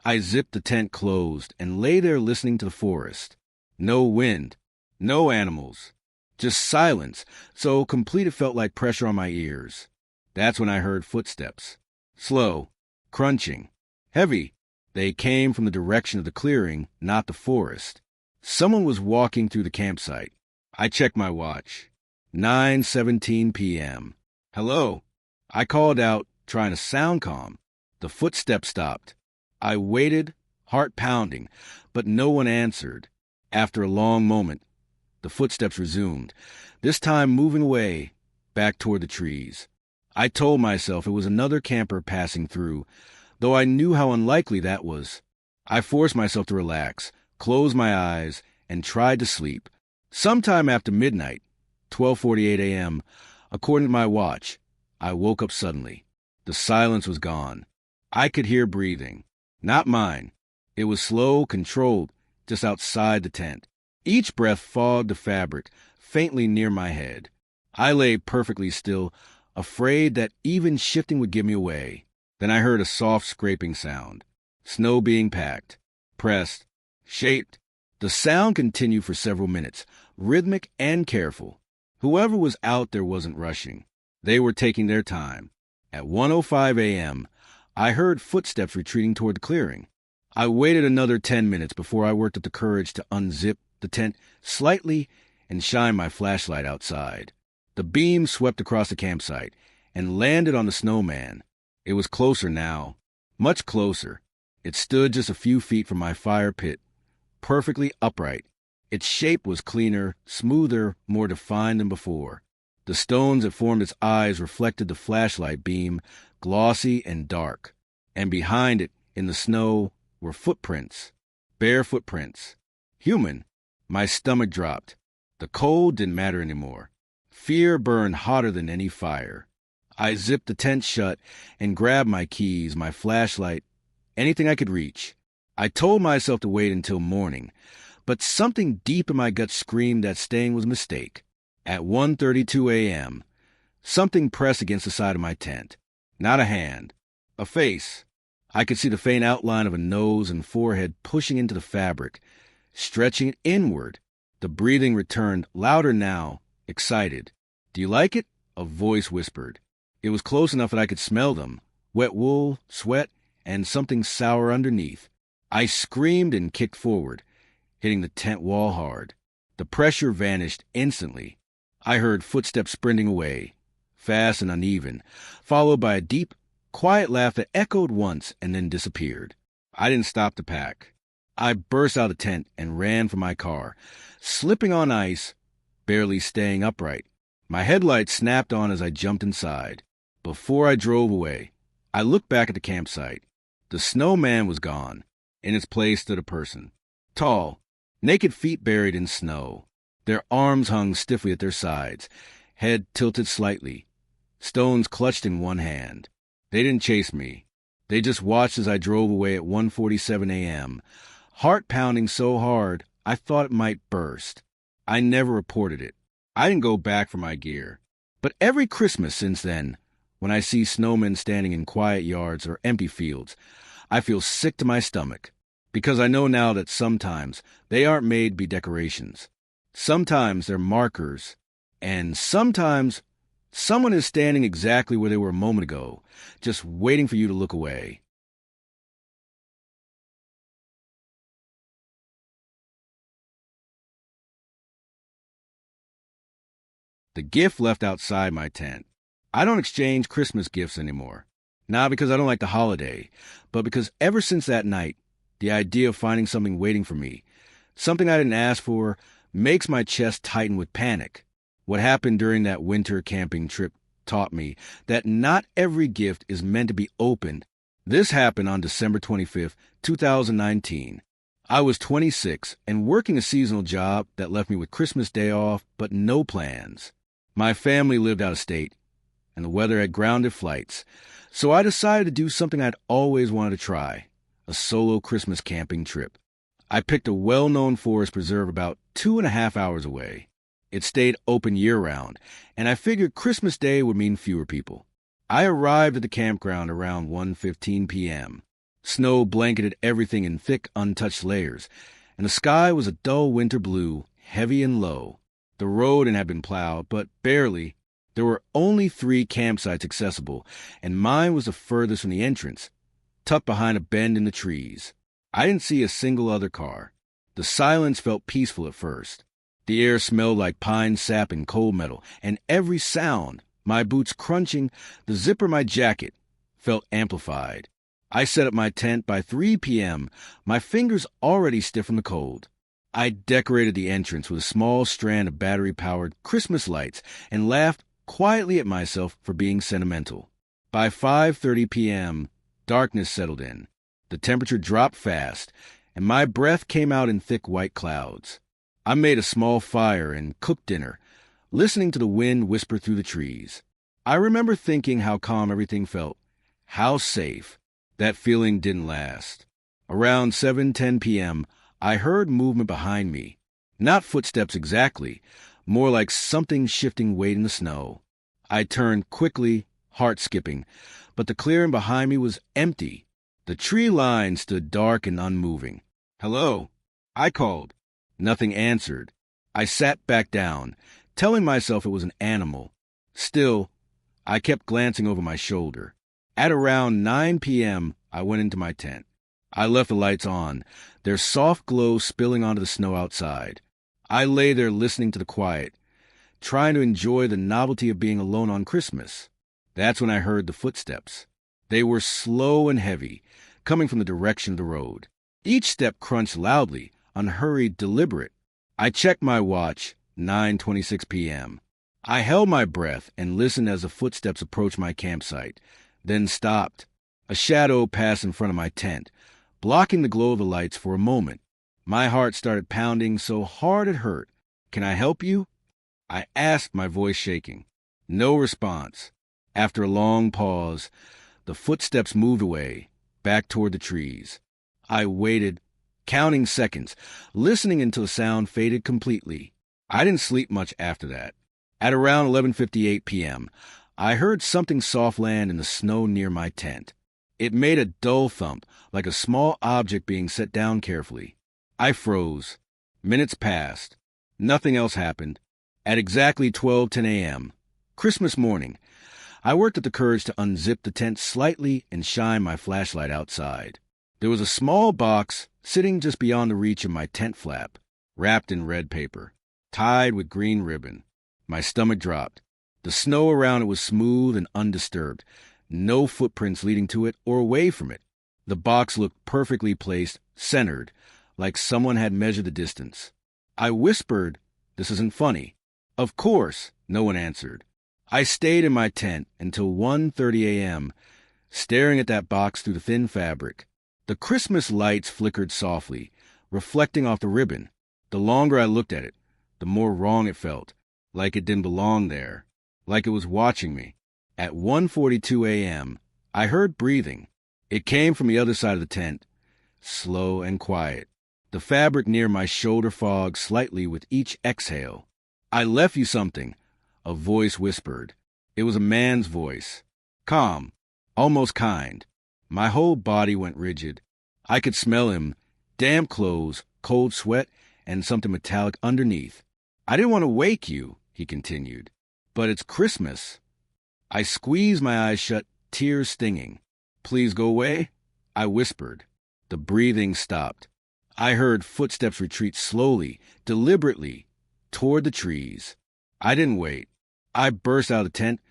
I zipped the tent closed and lay there listening to the forest. No wind, no animals, just silence, so complete it felt like pressure on my ears. That's when I heard footsteps. Slow, crunching, heavy. They came from the direction of the clearing, not the forest. Someone was walking through the campsite. I checked my watch. 9:17 p.m. Hello. I called out, trying to sound calm. The footsteps stopped. I waited, heart pounding, but no one answered. After a long moment, the footsteps resumed, this time moving away, back toward the trees. I told myself it was another camper passing through, though I knew how unlikely that was. I forced myself to relax, closed my eyes, and tried to sleep. Sometime after midnight, 12:48 a.m., according to my watch, I woke up suddenly. The silence was gone. I could hear breathing. Not mine. It was slow, controlled, just outside the tent. Each breath fogged the fabric, faintly near my head. I lay perfectly still, afraid that even shifting would give me away. Then I heard a soft scraping sound. Snow being packed, pressed, shaped. The sound continued for several minutes, rhythmic and careful. Whoever was out there wasn't rushing. They were taking their time. At 1:05 a.m., I heard footsteps retreating toward the clearing. I waited another 10 minutes before I worked up the courage to unzip the tent slightly and shine my flashlight outside. The beam swept across the campsite and landed on the snowman. It was closer now, much closer. It stood just a few feet from my fire pit, perfectly upright. Its shape was cleaner, smoother, more defined than before. The stones that formed its eyes reflected the flashlight beam, glossy and dark. And behind it, in the snow, were footprints. Bare footprints. Human. My stomach dropped. The cold didn't matter anymore. Fear burned hotter than any fire. I zipped the tent shut and grabbed my keys, my flashlight, anything I could reach. I told myself to wait until morning, but something deep in my gut screamed that staying was a mistake. At 1:32 a.m., something pressed against the side of my tent. Not a hand. A face. I could see the faint outline of a nose and forehead pushing into the fabric, stretching it inward. The breathing returned, louder now, excited. "Do you like it?" a voice whispered. It was close enough that I could smell them. Wet wool, sweat, and something sour underneath. I screamed and kicked forward, hitting the tent wall hard. The pressure vanished instantly. I heard footsteps sprinting away, fast and uneven, followed by a deep, quiet laugh that echoed once and then disappeared. I didn't stop to pack. I burst out of the tent and ran for my car, slipping on ice, barely staying upright. My headlights snapped on as I jumped inside. Before I drove away, I looked back at the campsite. The snowman was gone. In its place stood a person. Tall, naked feet buried in snow. Their arms hung stiffly at their sides, head tilted slightly, stones clutched in one hand. They didn't chase me. They just watched as I drove away at 1:47 a.m., heart pounding so hard I thought it might burst. I never reported it. I didn't go back for my gear. But every Christmas since then, when I see snowmen standing in quiet yards or empty fields, I feel sick to my stomach, because I know now that sometimes they aren't made to be decorations. Sometimes they're markers, and sometimes someone is standing exactly where they were a moment ago, just waiting for you to look away. The gift left outside my tent. I don't exchange Christmas gifts anymore. Not because I don't like the holiday, but because ever since that night, the idea of finding something waiting for me, something I didn't ask for, makes my chest tighten with panic. What happened during that winter camping trip taught me that not every gift is meant to be opened. This happened on December 25th, 2019. I was 26 and working a seasonal job that left me with Christmas Day off, but no plans. My family lived out of state, and the weather had grounded flights, so I decided to do something I'd always wanted to try, a solo Christmas camping trip. I picked a well-known forest preserve about 2.5 hours away. It stayed open year-round, and I figured Christmas Day would mean fewer people. I arrived at the campground around 1:15 p.m. Snow blanketed everything in thick, untouched layers, and the sky was a dull winter blue, heavy and low. The road had been plowed, but barely. There were only 3 campsites accessible, and mine was the furthest from the entrance, tucked behind a bend in the trees. I didn't see a single other car. The silence felt peaceful at first. The air smelled like pine sap and coal metal, and every sound, my boots crunching, the zipper of my jacket, felt amplified. I set up my tent by 3 p.m., my fingers already stiff from the cold. I decorated the entrance with a small strand of battery-powered Christmas lights and laughed quietly at myself for being sentimental. By 5:30 p.m., darkness settled in. The temperature dropped fast, and my breath came out in thick white clouds. I made a small fire and cooked dinner, listening to the wind whisper through the trees. I remember thinking how calm everything felt, how safe. That feeling didn't last. Around 7:10 p.m., I heard movement behind me. Not footsteps exactly, more like something shifting weight in the snow. I turned quickly, heart skipping, but the clearing behind me was empty. The tree line stood dark and unmoving. "Hello," I called. Nothing answered. I sat back down, telling myself it was an animal. Still, I kept glancing over my shoulder. At around 9 p.m., I went into my tent. I left the lights on, their soft glow spilling onto the snow outside. I lay there listening to the quiet, trying to enjoy the novelty of being alone on Christmas. That's when I heard the footsteps. They were slow and heavy, coming from the direction of the road. Each step crunched loudly, unhurried, deliberate. I checked my watch, 9:26 p.m. I held my breath and listened as the footsteps approached my campsite, then stopped. A shadow passed in front of my tent, blocking the glow of the lights for a moment. My heart started pounding so hard it hurt. "Can I help you?" I asked, my voice shaking. No response. After a long pause, the footsteps moved away, back toward the trees. I waited, counting seconds, listening until the sound faded completely. I didn't sleep much after that. At around 11:58 p.m., I heard something soft land in the snow near my tent. It made a dull thump, like a small object being set down carefully. I froze. Minutes passed. Nothing else happened. At exactly 12:10 a.m., Christmas morning, I worked up the courage to unzip the tent slightly and shine my flashlight outside. There was a small box sitting just beyond the reach of my tent flap, wrapped in red paper, tied with green ribbon. My stomach dropped. The snow around it was smooth and undisturbed, no footprints leading to it or away from it. The box looked perfectly placed, centered, like someone had measured the distance. I whispered, "This isn't funny." "Of course," no one answered. I stayed in my tent until 1:30 a.m., staring at that box through the thin fabric. The Christmas lights flickered softly, reflecting off the ribbon. The longer I looked at it, the more wrong it felt, like it didn't belong there, like it was watching me. At 1:42 a.m., I heard breathing. It came from the other side of the tent, slow and quiet. The fabric near my shoulder fogged slightly with each exhale. "I left you something," a voice whispered. It was a man's voice, calm, almost kind. My whole body went rigid. I could smell him, damp clothes, cold sweat, and something metallic underneath. "I didn't want to wake you," he continued, "but it's Christmas." I squeezed my eyes shut, tears stinging. "Please go away," I whispered. The breathing stopped. I heard footsteps retreat slowly, deliberately, toward the trees. I didn't wait. I burst out of the tent,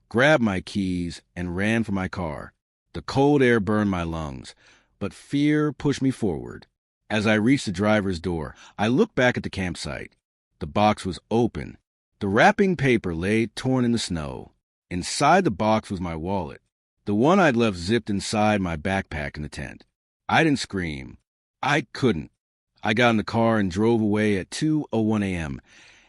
grabbed my keys, and ran for my car. The cold air burned my lungs, but fear pushed me forward. As I reached the driver's door, I looked back at the campsite. The box was open. The wrapping paper lay torn in the snow. Inside the box was my wallet, the one I'd left zipped inside my backpack in the tent. I didn't scream. I couldn't. I got in the car and drove away at 2:01 a.m.,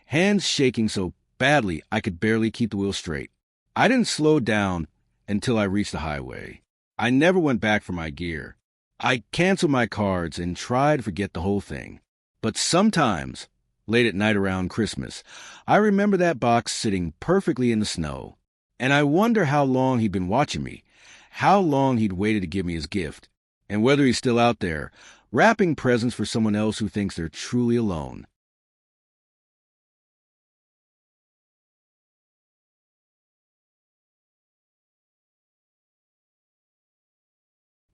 hands shaking so badly I could barely keep the wheel straight. I didn't slow down until I reached the highway. I never went back for my gear. I canceled my cards and tried to forget the whole thing. But sometimes, late at night around Christmas, I remember that box sitting perfectly in the snow. And I wonder how long he'd been watching me, how long he'd waited to give me his gift, and whether he's still out there, wrapping presents for someone else who thinks they're truly alone.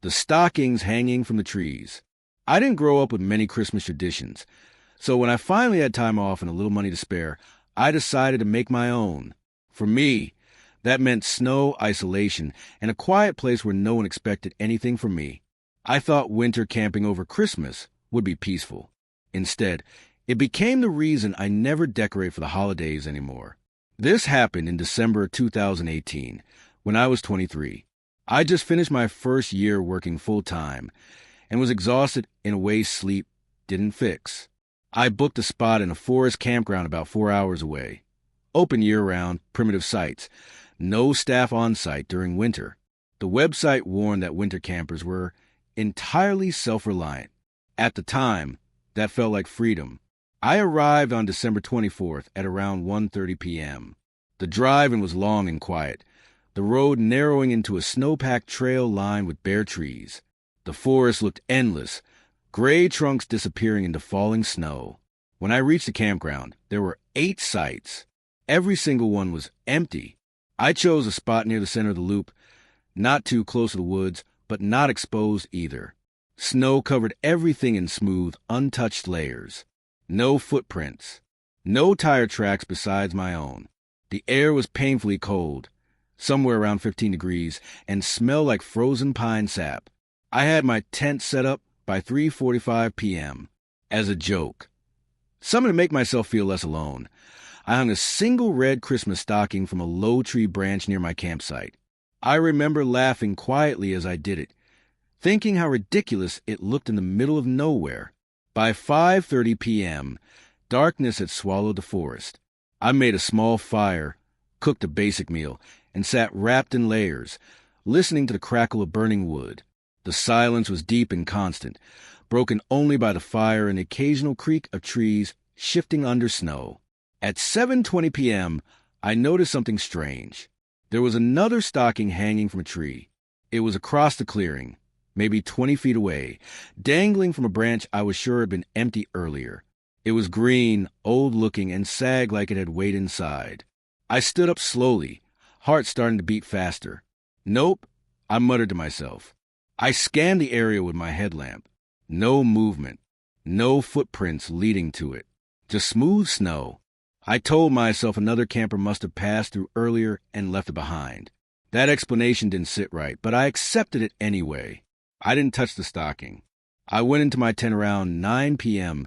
The stockings hanging from the trees. I didn't grow up with many Christmas traditions, So when I finally had time off and a little money to spare, I decided to make my own. For me, that meant snow, isolation, and a quiet place where no one expected anything from me. I thought winter camping over Christmas would be peaceful. Instead, it became the reason I never decorate for the holidays anymore. This happened in December 2018, when I was 23. I just finished my first year working full-time and was exhausted in a way sleep didn't fix. I booked a spot in a forest campground about 4 hours away. Open year-round, primitive sites. No staff on site during winter. The website warned that winter campers were entirely self-reliant. At the time, that felt like freedom. I arrived on December 24th at around 1:30 p.m. The drive-in was long and quiet, the road narrowing into a snow-packed trail lined with bare trees. The forest looked endless, gray trunks disappearing into falling snow. When I reached the campground, there were 8 sites. Every single one was empty. I chose a spot near the center of the loop, not too close to the woods, but not exposed either. Snow covered everything in smooth, untouched layers. No footprints. No tire tracks besides my own. The air was painfully cold, somewhere around 15 degrees, and smelled like frozen pine sap. I had my tent set up by 3:45 p.m. as a joke. Something to make myself feel less alone. I hung a single red Christmas stocking from a low tree branch near my campsite. I remember laughing quietly as I did it, thinking how ridiculous it looked in the middle of nowhere. By 5:30 p.m., darkness had swallowed the forest. I made a small fire, cooked a basic meal, and sat wrapped in layers, listening to the crackle of burning wood. The silence was deep and constant, broken only by the fire and the occasional creak of trees shifting under snow. At 7:20 p.m., I noticed something strange. There was another stocking hanging from a tree. It was across the clearing, maybe 20 feet away, dangling from a branch I was sure had been empty earlier. It was green, old-looking, and sagged like it had weight inside. I stood up slowly, heart starting to beat faster. Nope, I muttered to myself. I scanned the area with my headlamp. No movement, no footprints leading to it, just smooth snow. I told myself another camper must have passed through earlier and left it behind. That explanation didn't sit right, but I accepted it anyway. I didn't touch the stocking. I went into my tent around 9 p.m.,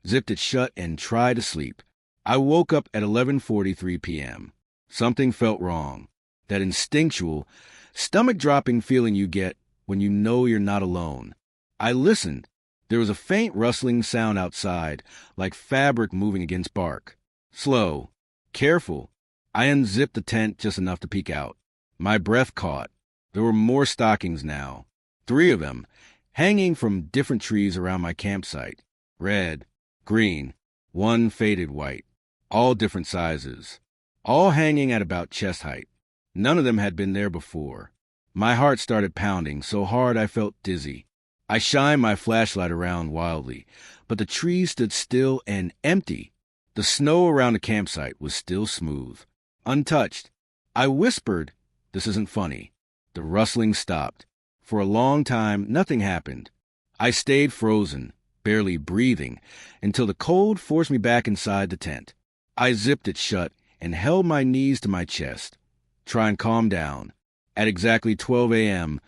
zipped it shut, and tried to sleep. I woke up at 11:43 p.m. Something felt wrong. That instinctual, stomach-dropping feeling you get when you know you're not alone. I listened. There was a faint rustling sound outside, like fabric moving against bark. Slow, careful. I unzipped the tent just enough to peek out. My breath caught. There were more stockings now. 3 of them, hanging from different trees around my campsite. Red, green, one faded white. All different sizes. All hanging at about chest height. None of them had been there before. My heart started pounding so hard I felt dizzy. I shined my flashlight around wildly, but the trees stood still and empty. The snow around the campsite was still smooth, untouched. I whispered, "This isn't funny." The rustling stopped. For a long time, nothing happened. I stayed frozen, barely breathing, until the cold forced me back inside the tent. I zipped it shut and held my knees to my chest. Try and calm down. At exactly 12 a.m.,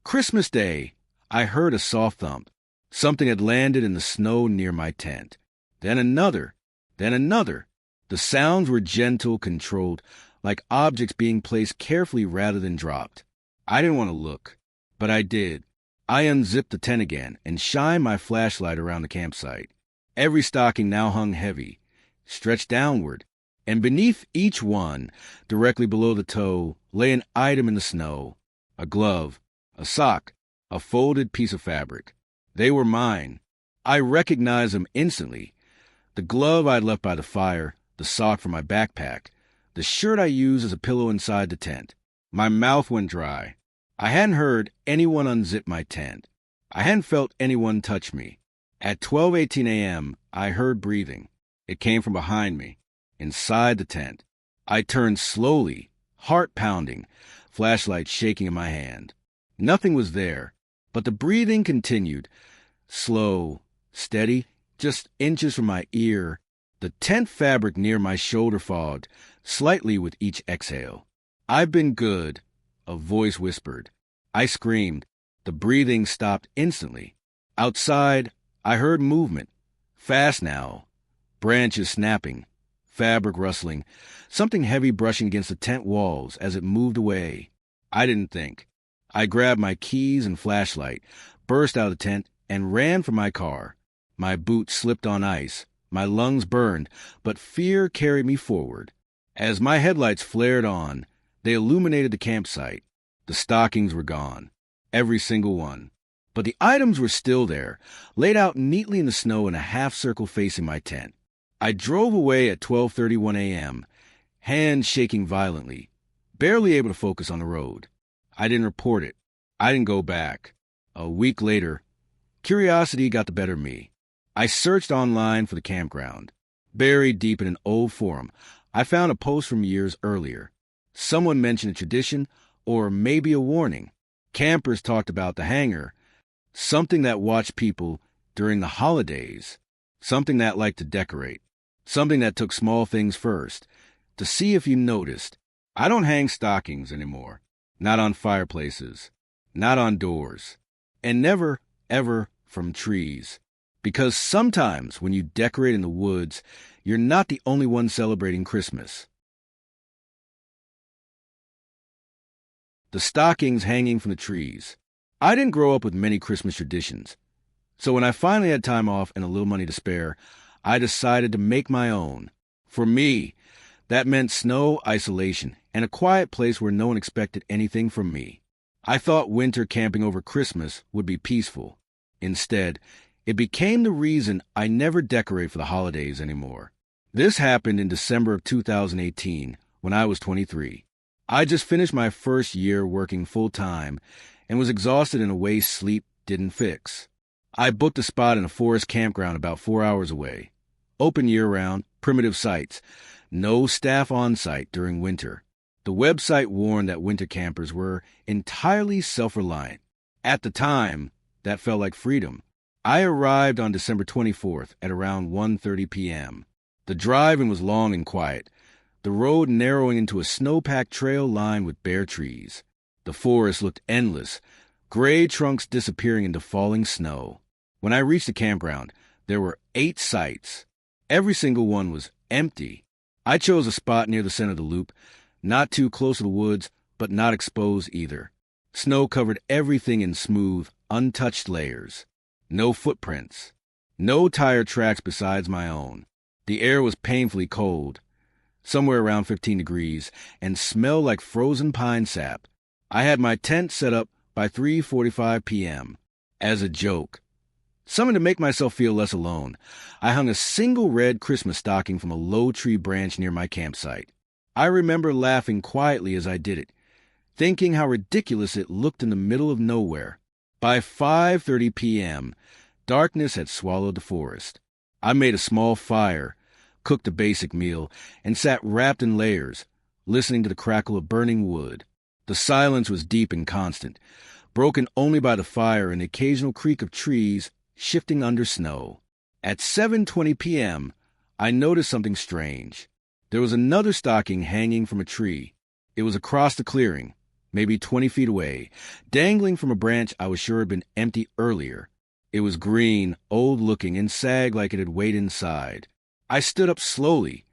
Christmas Day, I heard a soft thump. Something had landed in the snow near my tent. Then another. Then another. The sounds were gentle, controlled, like objects being placed carefully rather than dropped. I didn't want to look, but I did. I unzipped the tent again and shined my flashlight around the campsite. Every stocking now hung heavy, stretched downward, and beneath each one, directly below the toe, lay an item in the snow. A glove, a sock, a folded piece of fabric. They were mine. I recognized them instantly. The glove I'd left by the fire, the sock from my backpack, the shirt I used as a pillow inside the tent. My mouth went dry. I hadn't heard anyone unzip my tent. I hadn't felt anyone touch me. At 12:18 a.m., I heard breathing. It came from behind me, inside the tent. I turned slowly, heart pounding, flashlight shaking in my hand. Nothing was there, but the breathing continued, slow, steady, just inches from my ear. The tent fabric near my shoulder fogged slightly with each exhale. "I've been good," a voice whispered. I screamed. The breathing stopped instantly. Outside, I heard movement. Fast now. Branches snapping. Fabric rustling. Something heavy brushing against the tent walls as it moved away. I didn't think. I grabbed my keys and flashlight, burst out of the tent, and ran for my car. My boots slipped on ice. My lungs burned, but fear carried me forward. As my headlights flared on, they illuminated the campsite. The stockings were gone. Every single one. But the items were still there, laid out neatly in the snow in a half circle facing my tent. I drove away at 12:31 a.m., hands shaking violently, barely able to focus on the road. I didn't report it. I didn't go back. A week later, curiosity got the better of me. I searched online for the campground. Buried deep in an old forum, I found a post from years earlier. Someone mentioned a tradition, or maybe a warning. Campers talked about the hangar, something that watched people during the holidays, something that liked to decorate, something that took small things first, to see if you noticed. I don't hang stockings anymore. Not on fireplaces, not on doors, and never, ever from trees. Because sometimes when you decorate in the woods, you're not the only one celebrating Christmas. The stockings hanging from the trees. I didn't grow up with many Christmas traditions, so when I finally had time off and a little money to spare, I decided to make my own. For me, that meant snow, isolation, and a quiet place where no one expected anything from me. I thought winter camping over Christmas would be peaceful. Instead, it became the reason I never decorate for the holidays anymore. This happened in December of 2018, when I was 23. I just finished my first year working full-time and was exhausted in a way sleep didn't fix. I booked a spot in a forest campground about 4 hours away. Open year-round, primitive sites. No staff on site during winter. The website warned that winter campers were entirely self-reliant. At the time, that felt like freedom. I arrived on December 24th at around 1:30 p.m. The driving was long and quiet, the road narrowing into a snow-packed trail lined with bare trees. The forest looked endless, gray trunks disappearing into falling snow. When I reached the campground, there were 8 sites. Every single one was empty. I chose a spot near the center of the loop, not too close to the woods, but not exposed either. Snow covered everything in smooth, untouched layers. No footprints. No tire tracks besides my own. The air was painfully cold, somewhere around 15 degrees, and smelled like frozen pine sap. I had my tent set up by 3:45 p.m. As a joke. Something to make myself feel less alone, I hung a single red Christmas stocking from a low tree branch near my campsite. I remember laughing quietly as I did it, thinking how ridiculous it looked in the middle of nowhere. By 5:30 p.m., darkness had swallowed the forest. I made a small fire, cooked a basic meal, and sat wrapped in layers, listening to the crackle of burning wood. The silence was deep and constant, broken only by the fire and the occasional creak of trees shifting under snow. At 7:20 p.m., I noticed something strange. There was another stocking hanging from a tree. It was across the clearing, maybe 20 feet away, dangling from a branch I was sure had been empty earlier. It was green, old-looking, and sagged like it had weighed inside. I stood up slowly,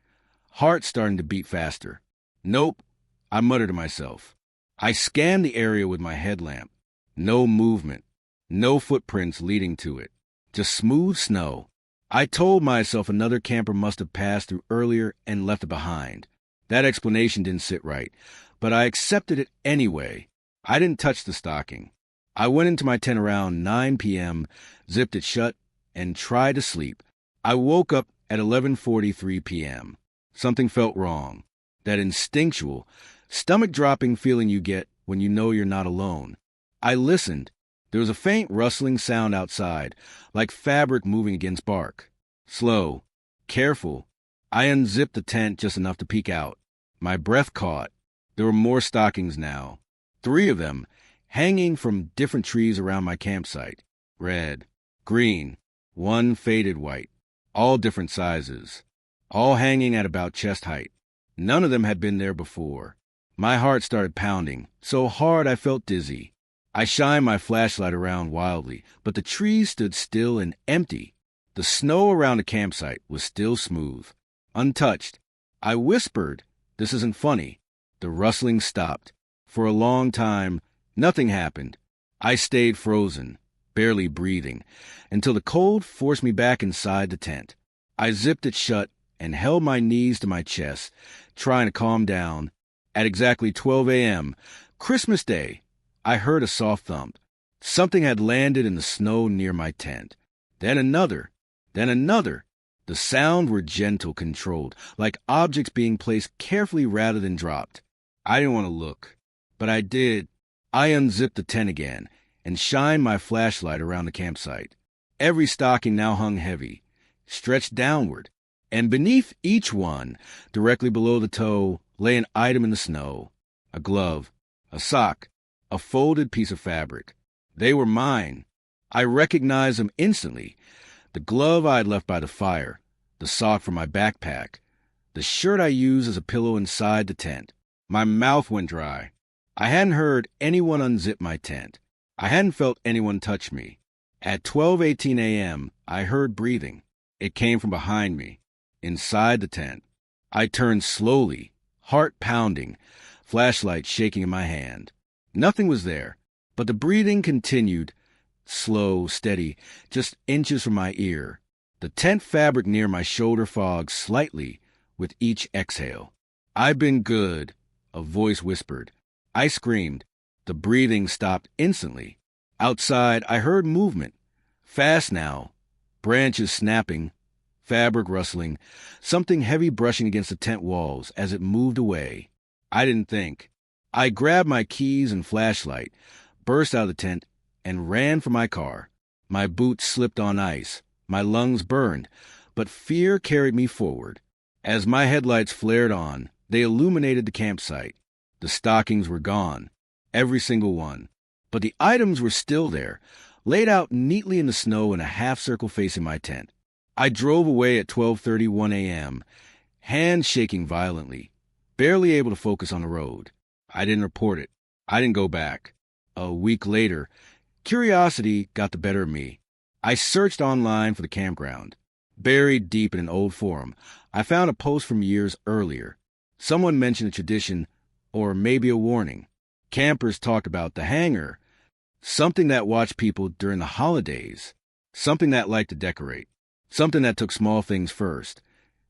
heart starting to beat faster. Nope, I muttered to myself. I scanned the area with my headlamp. No movement, no footprints leading to it. Just smooth snow. I told myself another camper must have passed through earlier and left it behind. That explanation didn't sit right, but I accepted it anyway. I didn't touch the stocking. I went into my tent around 9 p.m., zipped it shut, and tried to sleep. I woke up at 11:43 p.m. Something felt wrong. That instinctual, stomach-dropping feeling you get when you know you're not alone. I listened. There was a faint rustling sound outside, like fabric moving against bark. Slow, careful. I unzipped the tent just enough to peek out. My breath caught. There were more stockings now. 3 of them, hanging from different trees around my campsite. Red, green, one faded white. all different sizes, all hanging at about chest height. None of them had been there before. My heart started pounding, so hard I felt dizzy. I shined my flashlight around wildly, but the trees stood still and empty. The snow around the campsite was still smooth, untouched. I whispered, "This isn't funny." The rustling stopped. For a long time, nothing happened. I stayed frozen, barely breathing, until the cold forced me back inside the tent. I zipped it shut and held my knees to my chest, trying to calm down. At exactly 12 a.m., Christmas Day, I heard a soft thump. Something had landed in the snow near my tent. Then another. Then another. The sounds were gentle, controlled, like objects being placed carefully rather than dropped. I didn't want to look, but I did. I unzipped the tent again and shined my flashlight around the campsite. Every stocking now hung heavy, stretched downward, and beneath each one, directly below the toe, lay an item in the snow. A glove, a sock, a folded piece of fabric. They were mine. I recognized them instantly. The glove I had left by the fire, the sock from my backpack, the shirt I used as a pillow inside the tent. My mouth went dry. I hadn't heard anyone unzip my tent. I hadn't felt anyone touch me. At 12:18 a.m., I heard breathing. It came from behind me, inside the tent. I turned slowly, heart pounding, flashlight shaking in my hand. Nothing was there, but the breathing continued, slow, steady, just inches from my ear. The tent fabric near my shoulder fogged slightly with each exhale. "I've been good," a voice whispered. I screamed. The breathing stopped instantly. Outside, I heard movement. Fast now. Branches snapping, fabric rustling, something heavy brushing against the tent walls as it moved away. I didn't think. I grabbed my keys and flashlight, burst out of the tent, and ran for my car. My boots slipped on ice. My lungs burned, but fear carried me forward. As my headlights flared on, they illuminated the campsite. The stockings were gone, every single one. But the items were still there, laid out neatly in the snow in a half-circle facing my tent. I drove away at 12:31 a.m., hands shaking violently, barely able to focus on the road. I didn't report it. I didn't go back. A week later, curiosity got the better of me. I searched online for the campground. Buried deep in an old forum, I found a post from years earlier. Someone mentioned a tradition, or maybe a warning. Campers talked about the hangar, something that watched people during the holidays, something that liked to decorate, something that took small things first,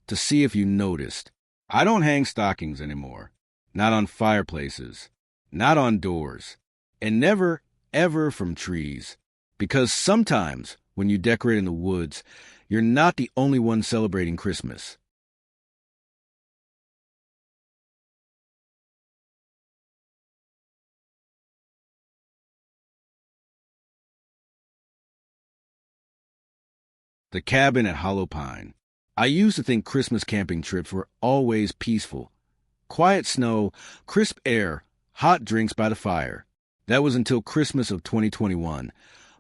to see if you noticed. I don't hang stockings anymore. Not on fireplaces, not on doors, and never, ever from trees. Because sometimes, when you decorate in the woods, you're not the only one celebrating Christmas. The cabin at Hollow Pine. I used to think Christmas camping trips were always peaceful. Quiet snow, crisp air, hot drinks by the fire. That was until Christmas of 2021,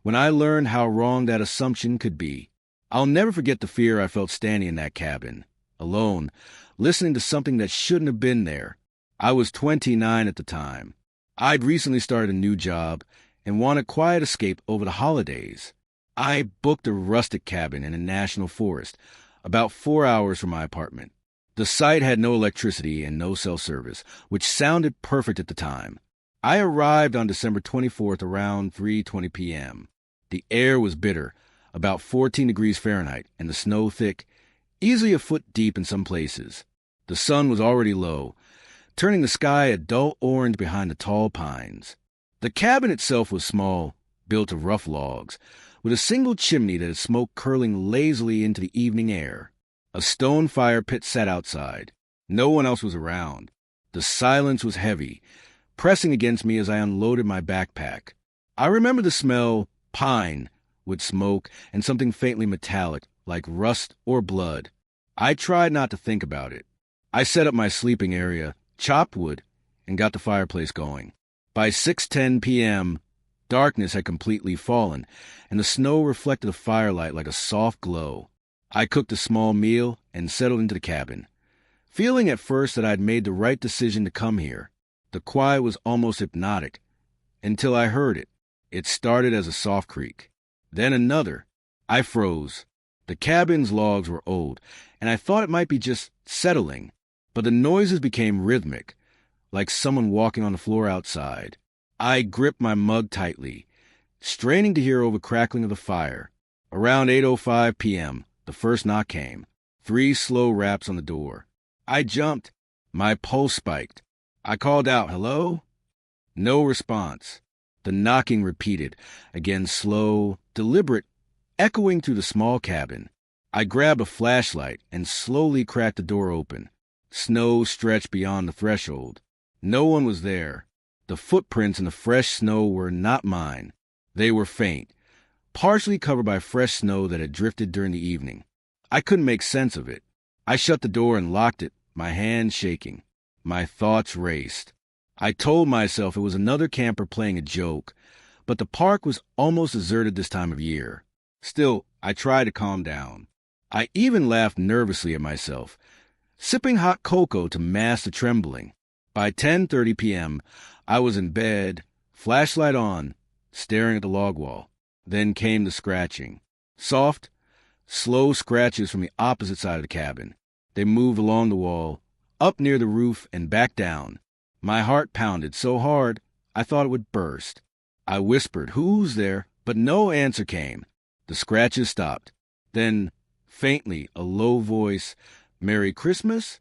when I learned how wrong that assumption could be. I'll never forget the fear I felt standing in that cabin, alone, listening to something that shouldn't have been there. I was 29 at the time. I'd recently started a new job and wanted quiet escape over the holidays. I booked a rustic cabin in a national forest, about 4 hours from my apartment. The site had no electricity and no cell service, which sounded perfect at the time. I arrived on December 24th around 3:20 p.m. The air was bitter, about 14 degrees Fahrenheit, and the snow thick, easily a foot deep in some places. The sun was already low, turning the sky a dull orange behind the tall pines. The cabin itself was small, built of rough logs, with a single chimney that had smoke curling lazily into the evening air. A stone fire pit sat outside. No one else was around. The silence was heavy, pressing against me as I unloaded my backpack. I remember the smell, pine, with smoke and something faintly metallic, like rust or blood. I tried not to think about it. I set up my sleeping area, chopped wood, and got the fireplace going. By 6:10 p.m., darkness had completely fallen, and the snow reflected the firelight like a soft glow. I cooked a small meal and settled into the cabin, feeling at first that I'd made the right decision to come here. The quiet was almost hypnotic, until I heard it. It started as a soft creak, then another. I froze. The cabin's logs were old, and I thought it might be just settling, but the noises became rhythmic, like someone walking on the floor outside. I gripped my mug tightly, straining to hear over crackling of the fire. Around 8:05 p.m., the first knock came. 3 slow raps on the door. I jumped. My pulse spiked. I called out, "Hello?" No response. The knocking repeated, again slow, deliberate, echoing through the small cabin. I grabbed a flashlight and slowly cracked the door open. Snow stretched beyond the threshold. No one was there. The footprints in the fresh snow were not mine. They were faint, partially covered by fresh snow that had drifted during the evening. I couldn't make sense of it. I shut the door and locked it, my hands shaking. My thoughts raced. I told myself it was another camper playing a joke, but the park was almost deserted this time of year. Still, I tried to calm down. I even laughed nervously at myself, sipping hot cocoa to mask the trembling. By 10:30 p.m., I was in bed, flashlight on, staring at the log wall. Then came the scratching. Soft, slow scratches from the opposite side of the cabin. They moved along the wall, up near the roof, and back down. My heart pounded so hard, I thought it would burst. I whispered, "Who's there?" But no answer came. The scratches stopped. Then, faintly, a low voice, "Merry Christmas?"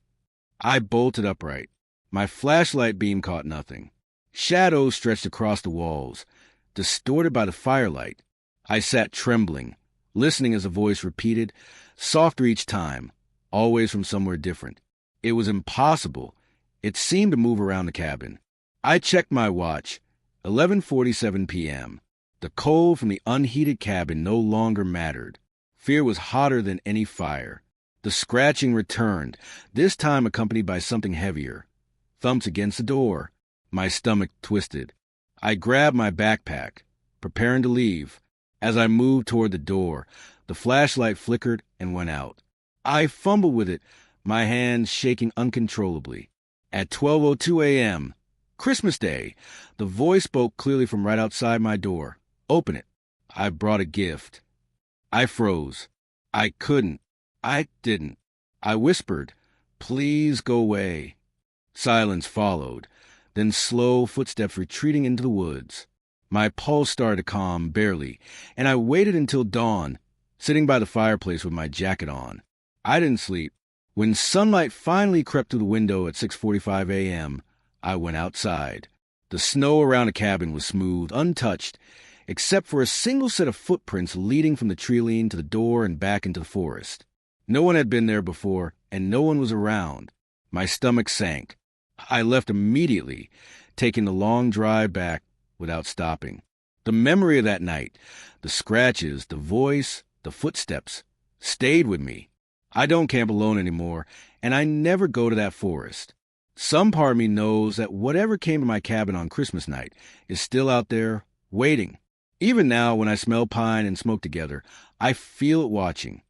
I bolted upright. My flashlight beam caught nothing. Shadows stretched across the walls, distorted by the firelight. I sat trembling, listening as the voice repeated, softer each time, always from somewhere different. It was impossible. It seemed to move around the cabin. I checked my watch. 11:47 p.m. The cold from the unheated cabin no longer mattered. Fear was hotter than any fire. The scratching returned, this time accompanied by something heavier. Thumps against the door. My stomach twisted. I grabbed my backpack, preparing to leave. As I moved toward the door, the flashlight flickered and went out. I fumbled with it, my hands shaking uncontrollably. At 12:02 a.m., Christmas Day, the voice spoke clearly from right outside my door. "Open it. I've brought a gift." I froze. I couldn't. I didn't. I whispered, "Please go away." Silence followed, then slow footsteps retreating into the woods. My pulse started to calm, barely, and I waited until dawn, sitting by the fireplace with my jacket on. I didn't sleep. When sunlight finally crept through the window at 6:45 a.m., I went outside. The snow around the cabin was smooth, untouched, except for a single set of footprints leading from the tree-line to the door and back into the forest. No one had been there before, and no one was around. My stomach sank. I left immediately, taking the long drive back without stopping. The memory of that night, the scratches, the voice, the footsteps, stayed with me. I don't camp alone anymore, and I never go to that forest. Some part of me knows that whatever came to my cabin on Christmas night is still out there, waiting. Even now, when I smell pine and smoke together, I feel it watching.